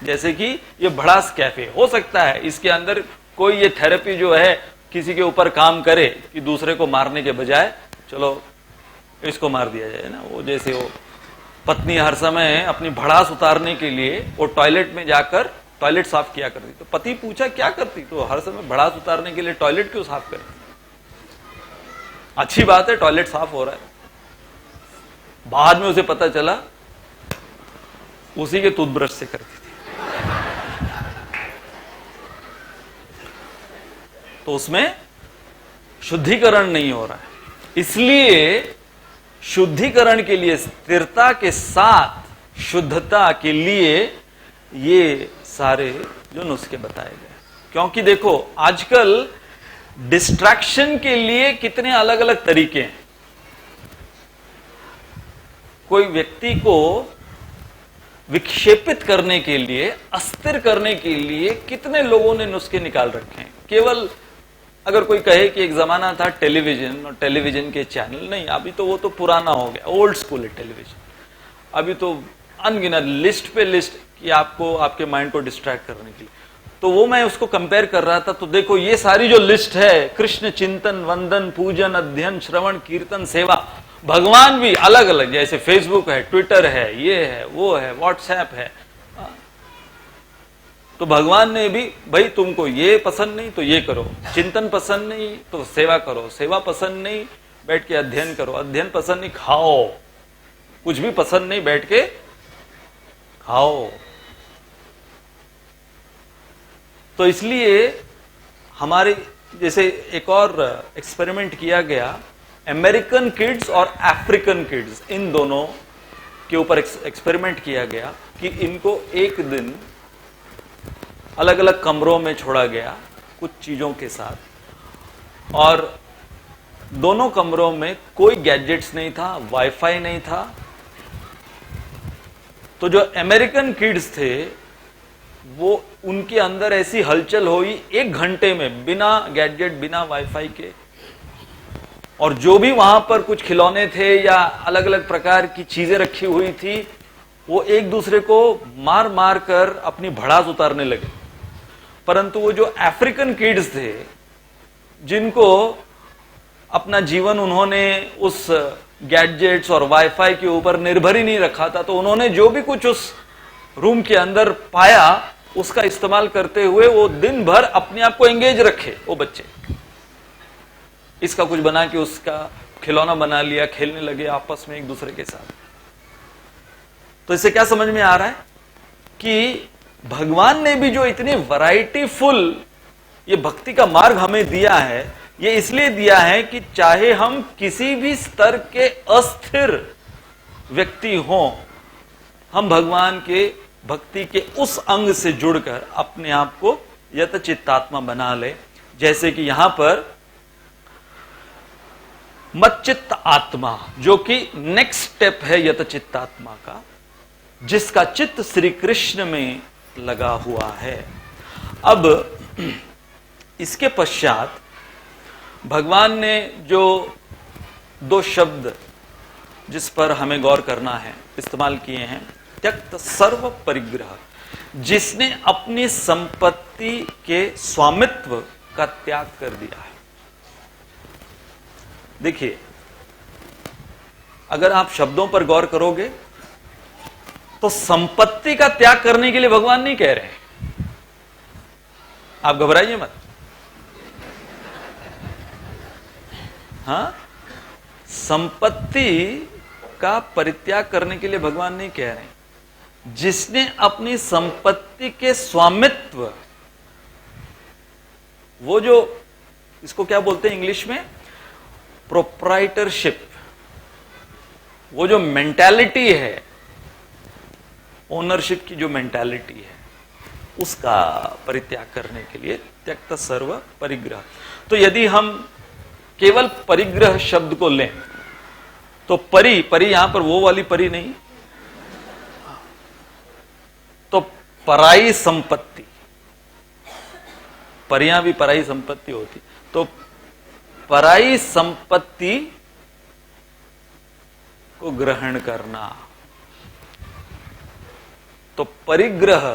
जैसे कि ये भड़ास कैफे हो सकता है, इसके अंदर कोई ये थेरेपी जो है किसी के ऊपर काम करे कि दूसरे को मारने के बजाय चलो इसको मार दिया जाए ना। वो जैसे वो पत्नी हर समय अपनी भड़ास उतारने के लिए वो टॉयलेट में जाकर टॉयलेट साफ किया करती, तो पति पूछा क्या करती? तो हर समय भड़ास उतारने के लिए टॉयलेट क्यों साफ करती? अच्छी बात है, टॉयलेट साफ हो रहा है। बाद में उसे पता चला उसी के टूथब्रश से करती थी। तो उसमें शुद्धिकरण नहीं हो रहा है। इसलिए शुद्धिकरण के लिए, स्थिरता के साथ शुद्धता के लिए ये सारे जो नुस्खे बताए गए। क्योंकि देखो आजकल डिस्ट्रैक्शन के लिए कितने अलग अलग तरीके हैं। कोई व्यक्ति को विक्षेपित करने के लिए, अस्थिर करने के लिए कितने लोगों ने नुस्खे निकाल रखे हैं। केवल अगर कोई कहे कि एक जमाना था टेलीविजन और टेलीविजन के चैनल, नहीं, अभी तो वो तो पुराना हो गया, ओल्ड स्कूल है टेलीविजन। अभी तो अनगिनत लिस्ट पे लिस्ट कि आपको आपके माइंड को डिस्ट्रैक्ट करने के लिए। तो वो मैं उसको कंपेयर कर रहा था, तो देखो ये सारी जो लिस्ट है, कृष्ण चिंतन, वंदन, पूजन, अध्ययन, श्रवण, कीर्तन, सेवा, भगवान भी अलग अलग, जैसे फेसबुक है, ट्विटर है, ये है, वो है, व्हाट्सएप है। तो भगवान ने भी भाई तुमको ये पसंद नहीं तो ये करो, चिंतन पसंद नहीं तो सेवा करो, सेवा पसंद नहीं बैठ के अध्ययन करो, अध्ययन पसंद नहीं खाओ, कुछ भी पसंद नहीं बैठ के खाओ। तो इसलिए हमारे जैसे एक और एक्सपेरिमेंट किया गया, अमेरिकन किड्स और अफ्रीकन किड्स, इन दोनों के ऊपर एक्सपेरिमेंट किया गया कि इनको एक दिन अलग अलग कमरों में छोड़ा गया कुछ चीजों के साथ, और दोनों कमरों में कोई गैजेट्स नहीं था, वाईफाई नहीं था। तो जो अमेरिकन किड्स थे वो, उनके अंदर ऐसी हलचल हुई 1 घंटे में, बिना गैजेट, बिना वाईफाई के, और जो भी वहां पर कुछ खिलौने थे या अलग अलग प्रकार की चीजें रखी हुई थी, वो एक दूसरे को मार मार कर अपनी भड़ास उतारने लगे। परंतु वो जो अफ्रीकन किड्स थे, जिनको अपना जीवन उन्होंने उस गैजेट्स और वाईफाई के ऊपर निर्भर ही नहीं रखा था, तो उन्होंने जो भी कुछ उस रूम के अंदर पाया उसका इस्तेमाल करते हुए वो दिन भर अपने आप को एंगेज रखे। वो बच्चे इसका कुछ बना के उसका खिलौना बना लिया, खेलने लगे आपस में एक दूसरे के साथ। तो इससे क्या समझ में आ रहा है कि भगवान ने भी जो इतनी वैरायटीफुल ये भक्ति का मार्ग हमें दिया है, ये इसलिए दिया है कि चाहे हम किसी भी स्तर के अस्थिर व्यक्ति हों, हम भगवान के भक्ति के उस अंग से जुड़कर अपने आप को यतचित्तात्मा बना ले। जैसे कि यहां पर मच्चित्त आत्मा, जो कि नेक्स्ट स्टेप है यतचित्तात्मा का, जिसका चित्त श्री कृष्ण में लगा हुआ है। अब इसके पश्चात भगवान ने जो दो शब्द जिस पर हमें गौर करना है इस्तेमाल किए हैं, त्यक्त सर्व परिग्रह, जिसने अपनी संपत्ति के स्वामित्व का त्याग कर दिया है। देखिए, अगर आप शब्दों पर गौर करोगे तो संपत्ति का त्याग करने के लिए भगवान नहीं कह रहे हैं, आप घबराइए मत। हां, संपत्ति का परित्याग करने के लिए भगवान नहीं कह रहे हैं। जिसने अपनी संपत्ति के स्वामित्व, वो जो इसको क्या बोलते हैं इंग्लिश में, प्रोप्राइटरशिप, वो जो मेंटालिटी है, ओनरशिप की जो मेंटालिटी है, उसका परित्याग करने के लिए त्यक्त सर्व परिग्रह। तो यदि हम केवल परिग्रह शब्द को लें तो परी यहां पर वो वाली परी नहीं, तो पराई संपत्ति, परियां भी पराई संपत्ति होती, तो पराई संपत्ति को ग्रहण करना, तो परिग्रह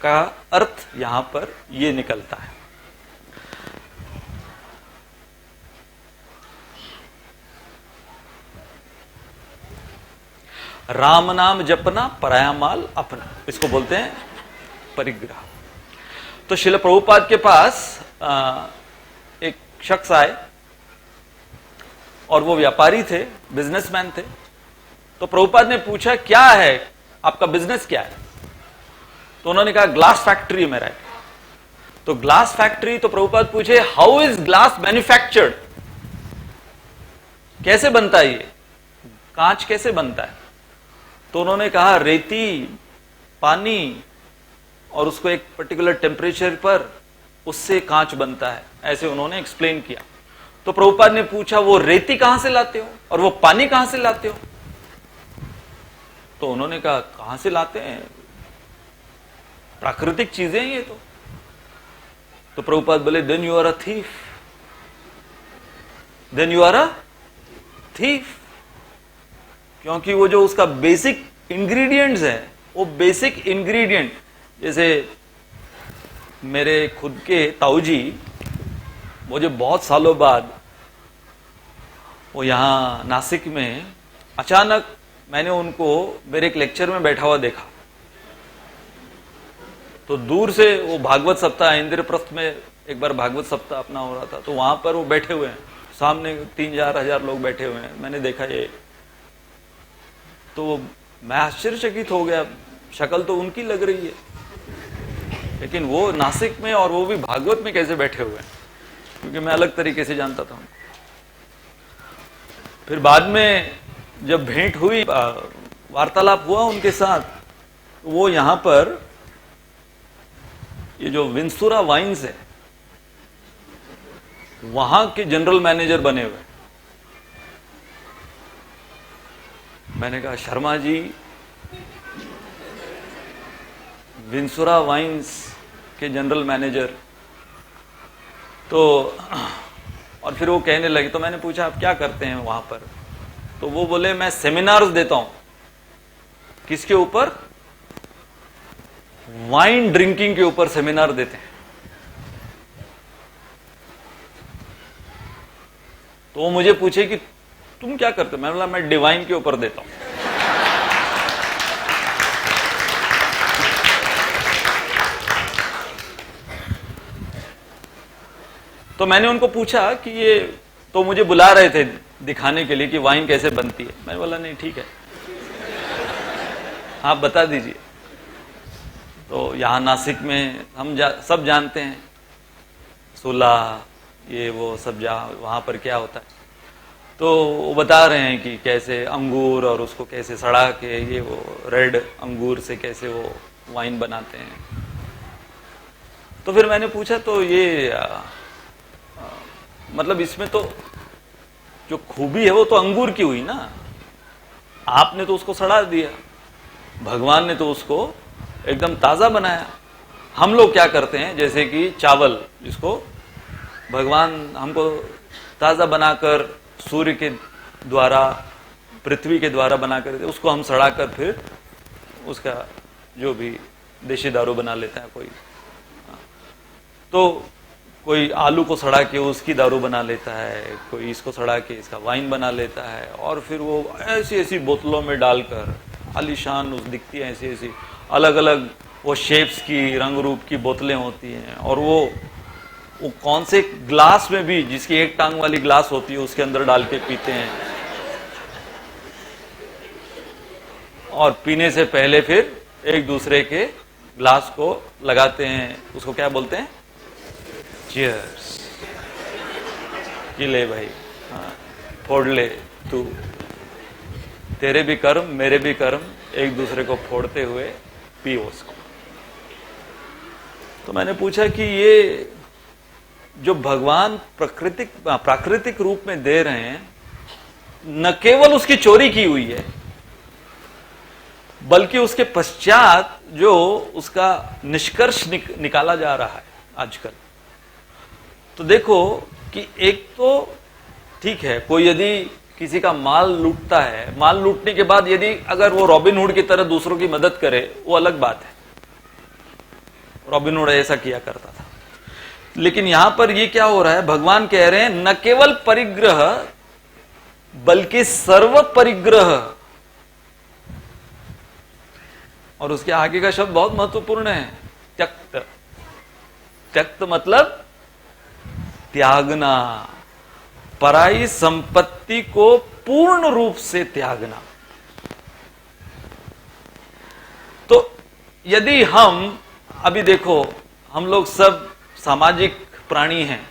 का अर्थ यहां पर यह निकलता है। राम नाम जपना, पराया माल अपना, इसको बोलते हैं परिग्रह। तो श्रील प्रभुपाद के पास एक शख्स आए और वो व्यापारी थे, बिजनेसमैन थे। तो प्रभुपाद ने पूछा, क्या है आपका बिजनेस, क्या है? तो उन्होंने कहा ग्लास फैक्ट्री मेरा है। तो ग्लास फैक्ट्री, तो प्रभुपाद पूछे हाउ इज ग्लास मैन्युफैक्चर्ड, कैसे बनता है ये कांच, कैसे बनता है? तो उन्होंने कहा रेती, पानी और उसको एक पर्टिकुलर टेम्परेचर पर उससे कांच बनता है, ऐसे उन्होंने एक्सप्लेन किया। तो प्रभुपाद ने पूछा वो रेती कहां से लाते हो और वो पानी कहां से लाते हो? तो उन्होंने कहा कहां से लाते हैं, प्राकृतिक चीजें ये तो प्रभुपाद बोले then you are a thief, then you are a thief. क्योंकि वो जो उसका बेसिक इंग्रेडिएंट्स है, वो बेसिक इंग्रेडिएंट, जैसे मेरे खुद के ताऊजी, मुझे बहुत सालों बाद वो यहां नासिक में अचानक मैंने उनको मेरे एक लेक्चर में बैठा हुआ देखा। तो दूर से वो भागवत सप्ताह, इंद्रप्रस्थ में एक बार भागवत सप्ताह अपना हो रहा था, तो वहां पर वो बैठे हुए हैं, सामने 3,000 लोग बैठे हुए हैं, मैंने देखा ये। तो मैं आश्चर्यचकित हो गया, शक्ल तो उनकी लग रही है, लेकिन वो नासिक में और वो भी भागवत में कैसे बैठे हुए हैं, क्योंकि मैं अलग तरीके से जानता था उनको। फिर बाद में जब भेंट हुई, वार्तालाप हुआ उनके साथ, तो वो यहां पर ये जो विंसुरा वाइन्स है वहां के जनरल मैनेजर बने हुए। मैंने कहा शर्मा जी, विंसुरा वाइन्स के जनरल मैनेजर, तो और फिर वो कहने लगे। तो मैंने पूछा आप क्या करते हैं वहां पर? तो वो बोले मैं सेमिनार्स देता हूं। किसके ऊपर? वाइन ड्रिंकिंग के ऊपर सेमिनार देते हैं। तो वो मुझे पूछे कि तुम क्या करते हो? मैं बोला मैं डिवाइन के ऊपर देता हूं। तो मैंने उनको पूछा कि ये, तो मुझे बुला रहे थे दिखाने के लिए कि वाइन कैसे बनती है। मैंने बोला नहीं ठीक है, आप बता दीजिए। तो यहाँ नासिक में हम सब जानते हैं सुलह, ये वो सब वहाँ पर क्या होता है। तो वो बता रहे हैं कि कैसे अंगूर और उसको कैसे सड़ा के ये वो रेड अंगूर से कैसे वो वाइन बनाते हैं। तो फिर मैंने पूछा तो ये मतलब इसमें तो जो खूबी है वो तो अंगूर की हुई ना, आपने तो उसको सड़ा दिया, भगवान ने तो उसको एकदम ताजा बनाया। हम लोग क्या करते हैं, जैसे कि चावल जिसको भगवान हमको ताजा बनाकर सूर्य के द्वारा, पृथ्वी के द्वारा बनाकर देते, उसको हम सड़ाकर फिर उसका जो भी देशी दारू बना लेता है कोई। तो कोई आलू को सड़ा के उसकी दारू बना लेता है, कोई इसको सड़ा के इसका वाइन बना लेता है, और फिर वो ऐसी ऐसी बोतलों में डालकर आलीशान दिखती है, ऐसी ऐसी अलग अलग वो शेप्स की, रंग रूप की बोतलें होती हैं, और वो कौन से ग्लास में भी, जिसकी एक टांग वाली ग्लास होती है उसके अंदर डाल के पीते हैं, और पीने से पहले फिर एक दूसरे के ग्लास को लगाते हैं, उसको क्या बोलते हैं, चीयर्स, कि ले भाई, हाँ, फोड़ ले तू, तेरे भी कर्म मेरे भी कर्म, एक दूसरे को फोड़ते हुए पियो उसको। तो मैंने पूछा कि ये जो भगवान प्राकृतिक रूप में दे रहे हैं, न केवल उसकी चोरी की हुई है, बल्कि उसके पश्चात जो उसका निष्कर्ष निकाला जा रहा है आजकल। तो देखो कि एक तो ठीक है, कोई यदि किसी का माल लूटता है, माल लूटने के बाद यदि अगर वो रॉबिन हुड की तरह दूसरों की मदद करे, वो अलग बात है, रॉबिन हुड ऐसा किया करता था। लेकिन यहां पर ये क्या हो रहा है, भगवान कह रहे हैं न केवल परिग्रह बल्कि सर्व परिग्रह। और उसके आगे का शब्द बहुत महत्वपूर्ण है, त्यक्त। त्यक्त मतलब त्यागना, पराई संपत्ति को पूर्ण रूप से त्यागना। तो यदि हम अभी देखो, हम लोग सब सामाजिक प्राणी हैं,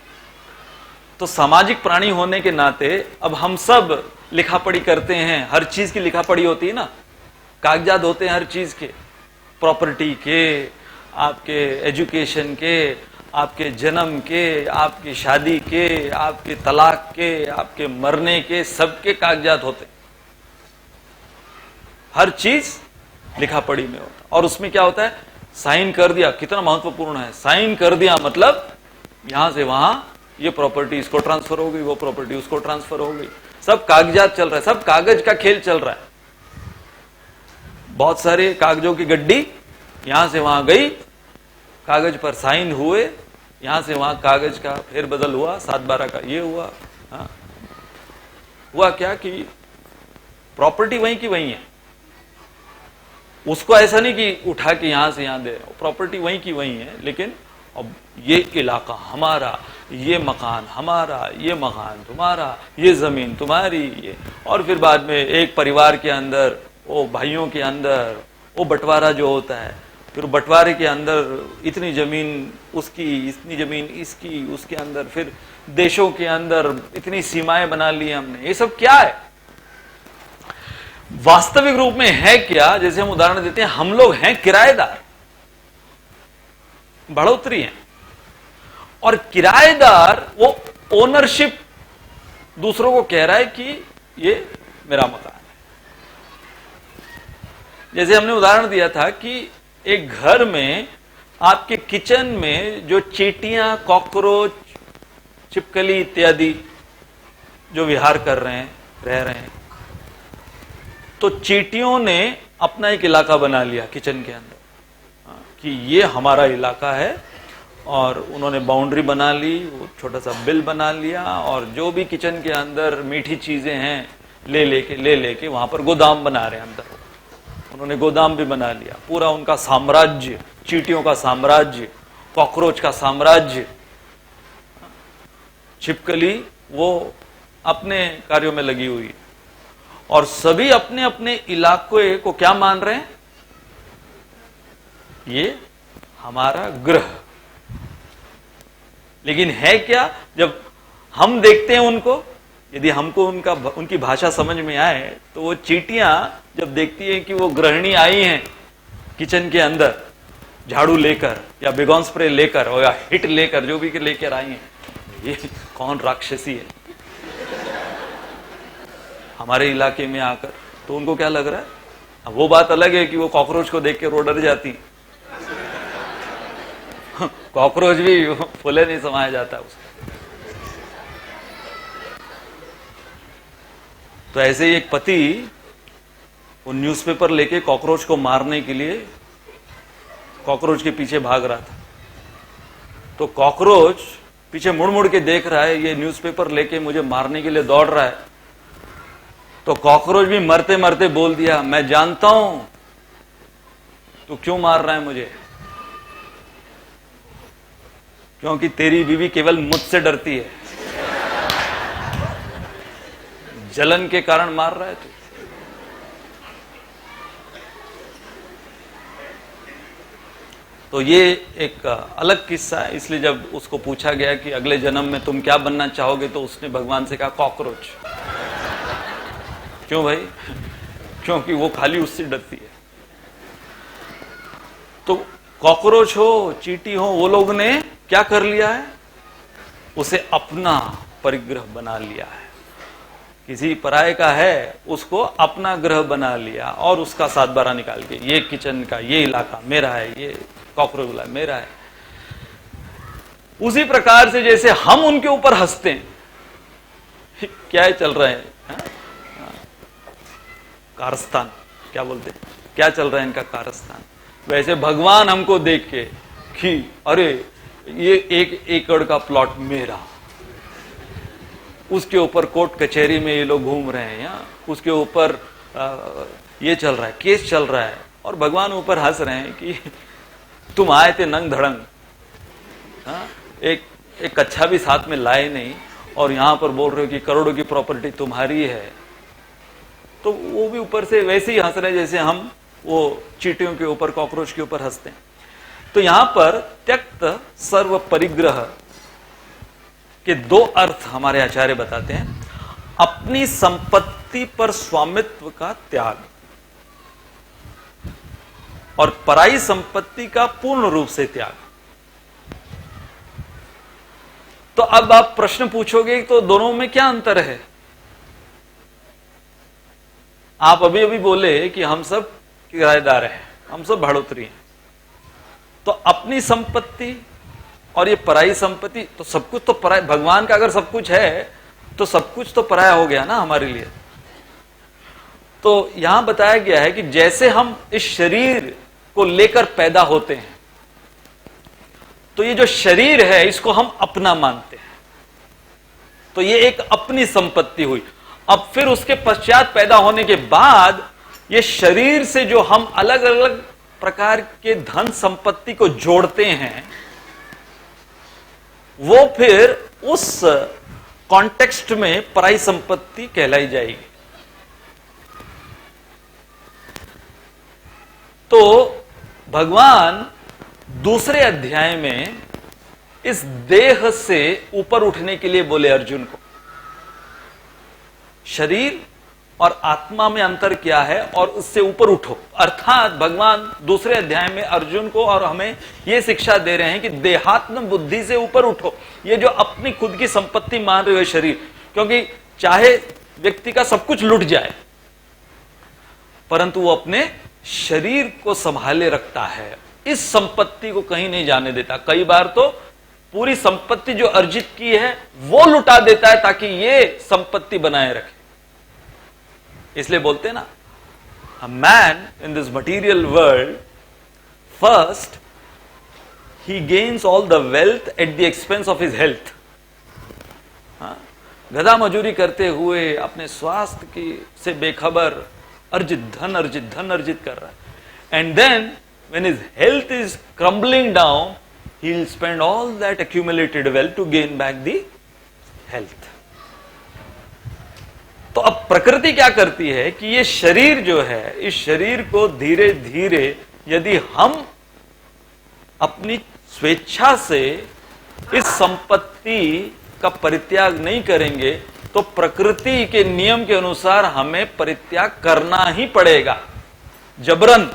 तो सामाजिक प्राणी होने के नाते अब हम सब लिखा पढ़ी करते हैं, हर चीज की लिखा पढ़ी होती है ना, कागजात होते हैं हर चीज के, प्रॉपर्टी के, आपके एजुकेशन के, आपके जन्म के, आपकी शादी के, आपके तलाक के, आपके मरने के, सबके कागजात होते, हर चीज लिखा पढ़ी में होता। और उसमें क्या होता है, साइन कर दिया, कितना महत्वपूर्ण है, साइन कर दिया मतलब यहां से वहां ये प्रॉपर्टी इसको ट्रांसफर हो गई, वो प्रॉपर्टी उसको ट्रांसफर हो गई, सब कागजात चल रहा है, सब कागज का खेल चल रहा है। बहुत सारे कागजों की गड्डी यहां से वहां गई, कागज पर साइन हुए, यहां से वहां कागज का फेरबदल हुआ, 7/12 का ये हुआ। हाँ, हुआ क्या कि प्रॉपर्टी वहीं की वहीं है, उसको ऐसा नहीं कि उठा के यहां से यहां दे, प्रॉपर्टी वहीं की वहीं है, लेकिन अब ये इलाका हमारा, ये मकान हमारा, ये मकान तुम्हारा, ये जमीन तुम्हारी, ये। और फिर बाद में एक परिवार के अंदर, वो भाइयों के अंदर वो बंटवारा जो होता है, फिर बंटवारे के अंदर इतनी जमीन उसकी, इतनी जमीन इसकी, उसके अंदर फिर देशों के अंदर इतनी सीमाएं बना ली हमने। ये सब क्या है, वास्तविक रूप में है क्या? जैसे हम उदाहरण देते हैं, हम लोग हैं किराएदार, बढ़ोतरी है, और किराएदार वो ओनरशिप दूसरों को कह रहा है कि ये मेरा मकान है। जैसे हमने उदाहरण दिया था कि एक घर में, आपके किचन में जो चींटियां, कॉकरोच, छिपकली इत्यादि जो विहार कर रहे हैं, रह रहे हैं, तो चींटियों ने अपना एक इलाका बना लिया किचन के अंदर, कि ये हमारा इलाका है, और उन्होंने बाउंड्री बना ली, वो छोटा सा बिल बना लिया, और जो भी किचन के अंदर मीठी चीजें हैं ले लेके वहां पर गोदाम बना रहे हैं अंदर। उन्होंने गोदाम भी बना लिया, पूरा उनका साम्राज्य, चींटियों का साम्राज्य, कॉकरोच का साम्राज्य। छिपकली वो अपने कार्यों में लगी हुई, और सभी अपने अपने इलाके को क्या मान रहे हैं, ये हमारा ग्रह। लेकिन है क्या, जब हम देखते हैं उनको, यदि हमको उनकी भाषा समझ में आए, तो वो चींटियां जब देखती हैं कि वो गृहिणी आई हैं किचन के अंदर झाड़ू लेकर या बेगॉन स्प्रे लेकर और या हिट लेकर, जो भी लेकर आई हैं, ये कौन राक्षसी है हमारे इलाके में आकर, तो उनको क्या लग रहा है। अब वो बात अलग है कि वो कॉकरोच को देख के रो डर जाती कॉकरोच भी फूले नहीं समाया जाता उसको। तो ऐसे ही एक पति वो न्यूज़पेपर लेके कॉकरोच को मारने के लिए कॉकरोच के पीछे भाग रहा था। तो कॉकरोच पीछे मुड़ मुड़ के देख रहा है, ये न्यूज़पेपर लेके मुझे मारने के लिए दौड़ रहा है। तो कॉकरोच भी मरते मरते बोल दिया, मैं जानता हूं तू क्यों मार रहा है मुझे, क्योंकि तेरी बीवी केवल मुझसे डरती है, जलन के कारण मार रहा है तू। तो ये एक अलग किस्सा है, इसलिए जब उसको पूछा गया कि अगले जन्म में तुम क्या बनना चाहोगे, तो उसने भगवान से कहा कॉकरोच। क्यों भाई, क्योंकि वो खाली उससे डरती है। तो कॉकरोच हो चींटी हो, वो लोग ने क्या कर लिया है, उसे अपना परिग्रह बना लिया है। किसी पराये का है उसको अपना ग्रह बना लिया और उसका 7/12 निकाल के, ये किचन का ये इलाका मेरा है, ये कॉकरोच मेरा है। उसी प्रकार से जैसे हम उनके ऊपर हंसते हैं, क्या चल रहा है कारस्तान, क्या बोलते हैं, क्या चल रहा है इनका कारस्तान, वैसे भगवान हमको देख के कि अरे ये 1 एकड़ का प्लॉट मेरा, उसके ऊपर कोर्ट कचहरी में ये लोग घूम रहे हैं, या उसके ऊपर ये चल रहा है, केस चल रहा है, और भगवान ऊपर हंस रहे हैं कि तुम आए थे नंग धड़ंग, एक कच्छा भी साथ में लाए नहीं, और यहां पर बोल रहे हो कि करोड़ों की प्रॉपर्टी तुम्हारी है। तो वो भी ऊपर से वैसे ही हंस रहे हैं जैसे हम वो चींटियों के ऊपर, कॉकरोच के ऊपर हंसते हैं। तो यहां पर त्यक्त सर्व परिग्रह के 2 अर्थ हमारे आचार्य बताते हैं। अपनी संपत्ति पर स्वामित्व का त्याग और पराई संपत्ति का पूर्ण रूप से त्याग। तो अब आप प्रश्न पूछोगे तो दोनों में क्या अंतर है। आप अभी अभी बोले कि हम सब किराएदार हैं, हम सब भाड़ोतरी हैं, तो अपनी संपत्ति और ये पराई संपत्ति, तो सब कुछ तो पराया, भगवान का अगर सब कुछ है तो सब कुछ तो पराया हो गया ना हमारे लिए। तो यहां बताया गया है कि जैसे हम इस शरीर को लेकर पैदा होते हैं, तो ये जो शरीर है इसको हम अपना मानते हैं, तो ये एक अपनी संपत्ति हुई। अब फिर उसके पश्चात पैदा होने के बाद ये शरीर से जो हम अलग अलग प्रकार के धन संपत्ति को जोड़ते हैं, वो फिर उस कॉन्टेक्स्ट में पराई संपत्ति कहलाई जाएगी। तो भगवान दूसरे अध्याय में इस देह से ऊपर उठने के लिए बोले अर्जुन को। शरीर और आत्मा में अंतर क्या है और उससे ऊपर उठो, अर्थात भगवान दूसरे अध्याय में अर्जुन को और हमें यह शिक्षा दे रहे हैं कि देहात्म बुद्धि से ऊपर उठो। ये जो अपनी खुद की संपत्ति मान रहे हो शरीर, क्योंकि चाहे व्यक्ति का सब कुछ लुट जाए परंतु वो अपने शरीर को संभाले रखता है, इस संपत्ति को कहीं नहीं जाने देता। कई बार तो पूरी संपत्ति जो अर्जित की है वो लुटा देता है ताकि ये संपत्ति बनाए रखे। इसलिए बोलते हैं ना, a man in this material world first he gains all the wealth at the expense of his health. गधा मजूरी करते हुए अपने स्वास्थ्य की से बेखबर अर्जित धन अर्जित कर रहा है, and then when his health is crumbling down, he will spend all that accumulated wealth to gain back the health. तो अब प्रकृति क्या करती है कि ये शरीर जो है, इस शरीर को धीरे धीरे यदि हम अपनी स्वेच्छा से इस संपत्ति का परित्याग नहीं करेंगे तो प्रकृति के नियम के अनुसार हमें परित्याग करना ही पड़ेगा जबरन।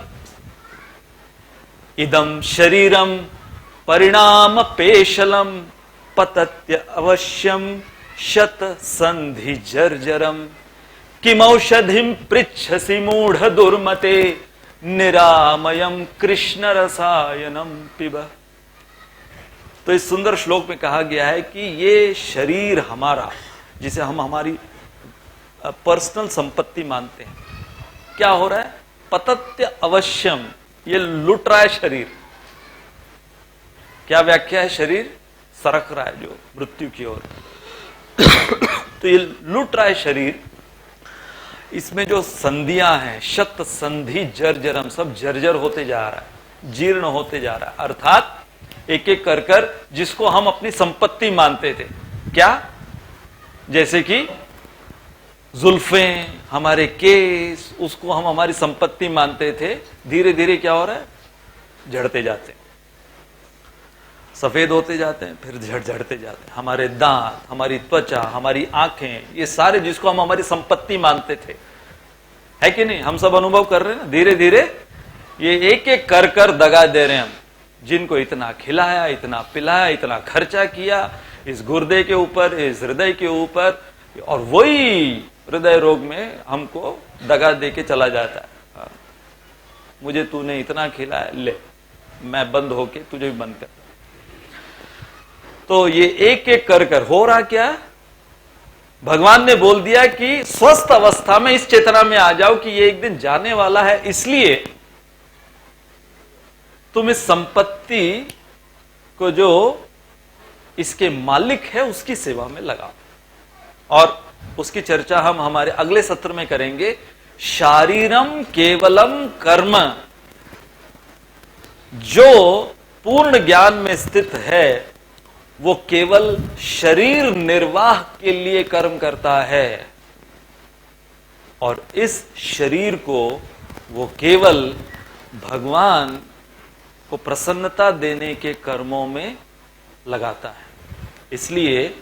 इदम शरीरम परिणाम पेशलम पतत्य अवश्यम शत संधि जर्जरम किमौषधिम पृच्छसि मूढ़ दुर्मते निरामयम कृष्ण रसायनम पिब। तो इस सुंदर श्लोक में कहा गया है कि ये शरीर हमारा, जिसे हम हमारी पर्सनल संपत्ति मानते हैं, क्या हो रहा है? पतत्य अवश्यम, ये लुट रहा है शरीर। क्या व्याख्या है? शरीर सरक रहा है जो मृत्यु की ओर। तो ये लुट रहा है शरीर। इसमें जो संधियां हैं, शत संधि जर्जरम, सब जर्जर होते जा रहा है, जीर्ण होते जा रहा है। अर्थात एक एक कर कर जिसको हम अपनी संपत्ति मानते थे, क्या? जैसे कि जुल्फें, हमारे केस, उसको हम हमारी संपत्ति मानते थे, धीरे धीरे क्या हो रहा है? झड़ते जाते हैं, सफेद होते जाते हैं, फिर झड़ते जाते हैं। हमारे दांत, हमारी त्वचा, हमारी आंखें, ये सारे जिसको हम हमारी संपत्ति मानते थे, है कि नहीं? हम सब अनुभव कर रहे हैं ना, धीरे धीरे ये एक एक कर कर दगा दे रहे हैं हम। जिनको इतना खिलाया, इतना पिलाया, इतना खर्चा किया इस गुर्दे के ऊपर, इस हृदय के ऊपर, और वही हृदय रोग में हमको दगा दे के चला जाता है। मुझे तूने इतना खिलाया, ले मैं बंद होके तुझे भी बंद कर। तो ये एक एक कर कर हो रहा क्या? भगवान ने बोल दिया कि स्वस्थ अवस्था में इस चेतना में आ जाओ कि ये एक दिन जाने वाला है, इसलिए तुम इस संपत्ति को जो इसके मालिक है उसकी सेवा में लगाओ। और उसकी चर्चा हम हमारे अगले सत्र में करेंगे। शारीरम केवलम कर्म, जो पूर्ण ज्ञान में स्थित है वो केवल शरीर निर्वाह के लिए कर्म करता है, और इस शरीर को वो केवल भगवान को प्रसन्नता देने के कर्मों में लगाता है। इसलिए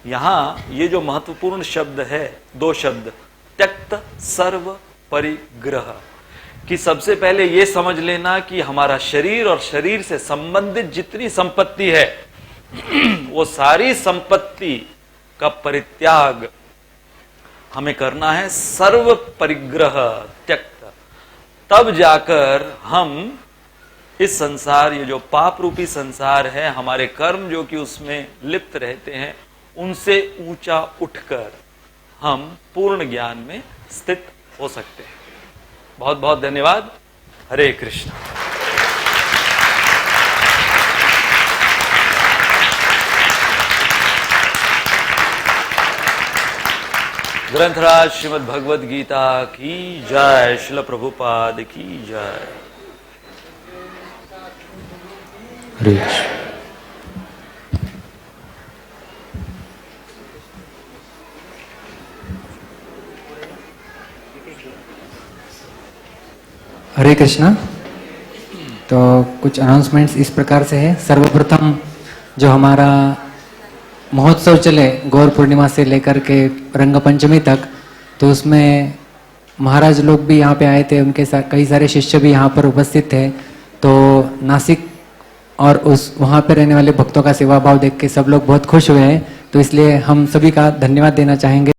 यहां ये जो महत्वपूर्ण शब्द है, दो शब्द, त्यक्त सर्व परिग्रह, कि सबसे पहले ये समझ लेना कि हमारा शरीर और शरीर से संबंधित जितनी संपत्ति है वो सारी संपत्ति का परित्याग हमें करना है, सर्व परिग्रह त्यक्त। तब जाकर हम इस संसार, ये जो पाप रूपी संसार है, हमारे कर्म जो कि उसमें लिप्त रहते हैं, उनसे ऊंचा उठकर हम पूर्ण ज्ञान में स्थित हो सकते हैं। बहुत बहुत धन्यवाद। हरे कृष्ण। ग्रंथराज श्रीमद् भगवद गीता की जय, श्रील प्रभुपाद की जय। हरे हरे कृष्णा। तो कुछ अनाउंसमेंट्स इस प्रकार से है। सर्वप्रथम जो हमारा महोत्सव चले गौर पूर्णिमा से लेकर के रंगपंचमी तक, तो उसमें महाराज लोग भी यहाँ पे आए थे, उनके साथ कई सारे शिष्य भी यहाँ पर उपस्थित थे। तो नासिक और उस वहाँ पे रहने वाले भक्तों का सेवा भाव देख के सब लोग बहुत खुश हुए हैं। तो इसलिए हम सभी का धन्यवाद देना चाहेंगे।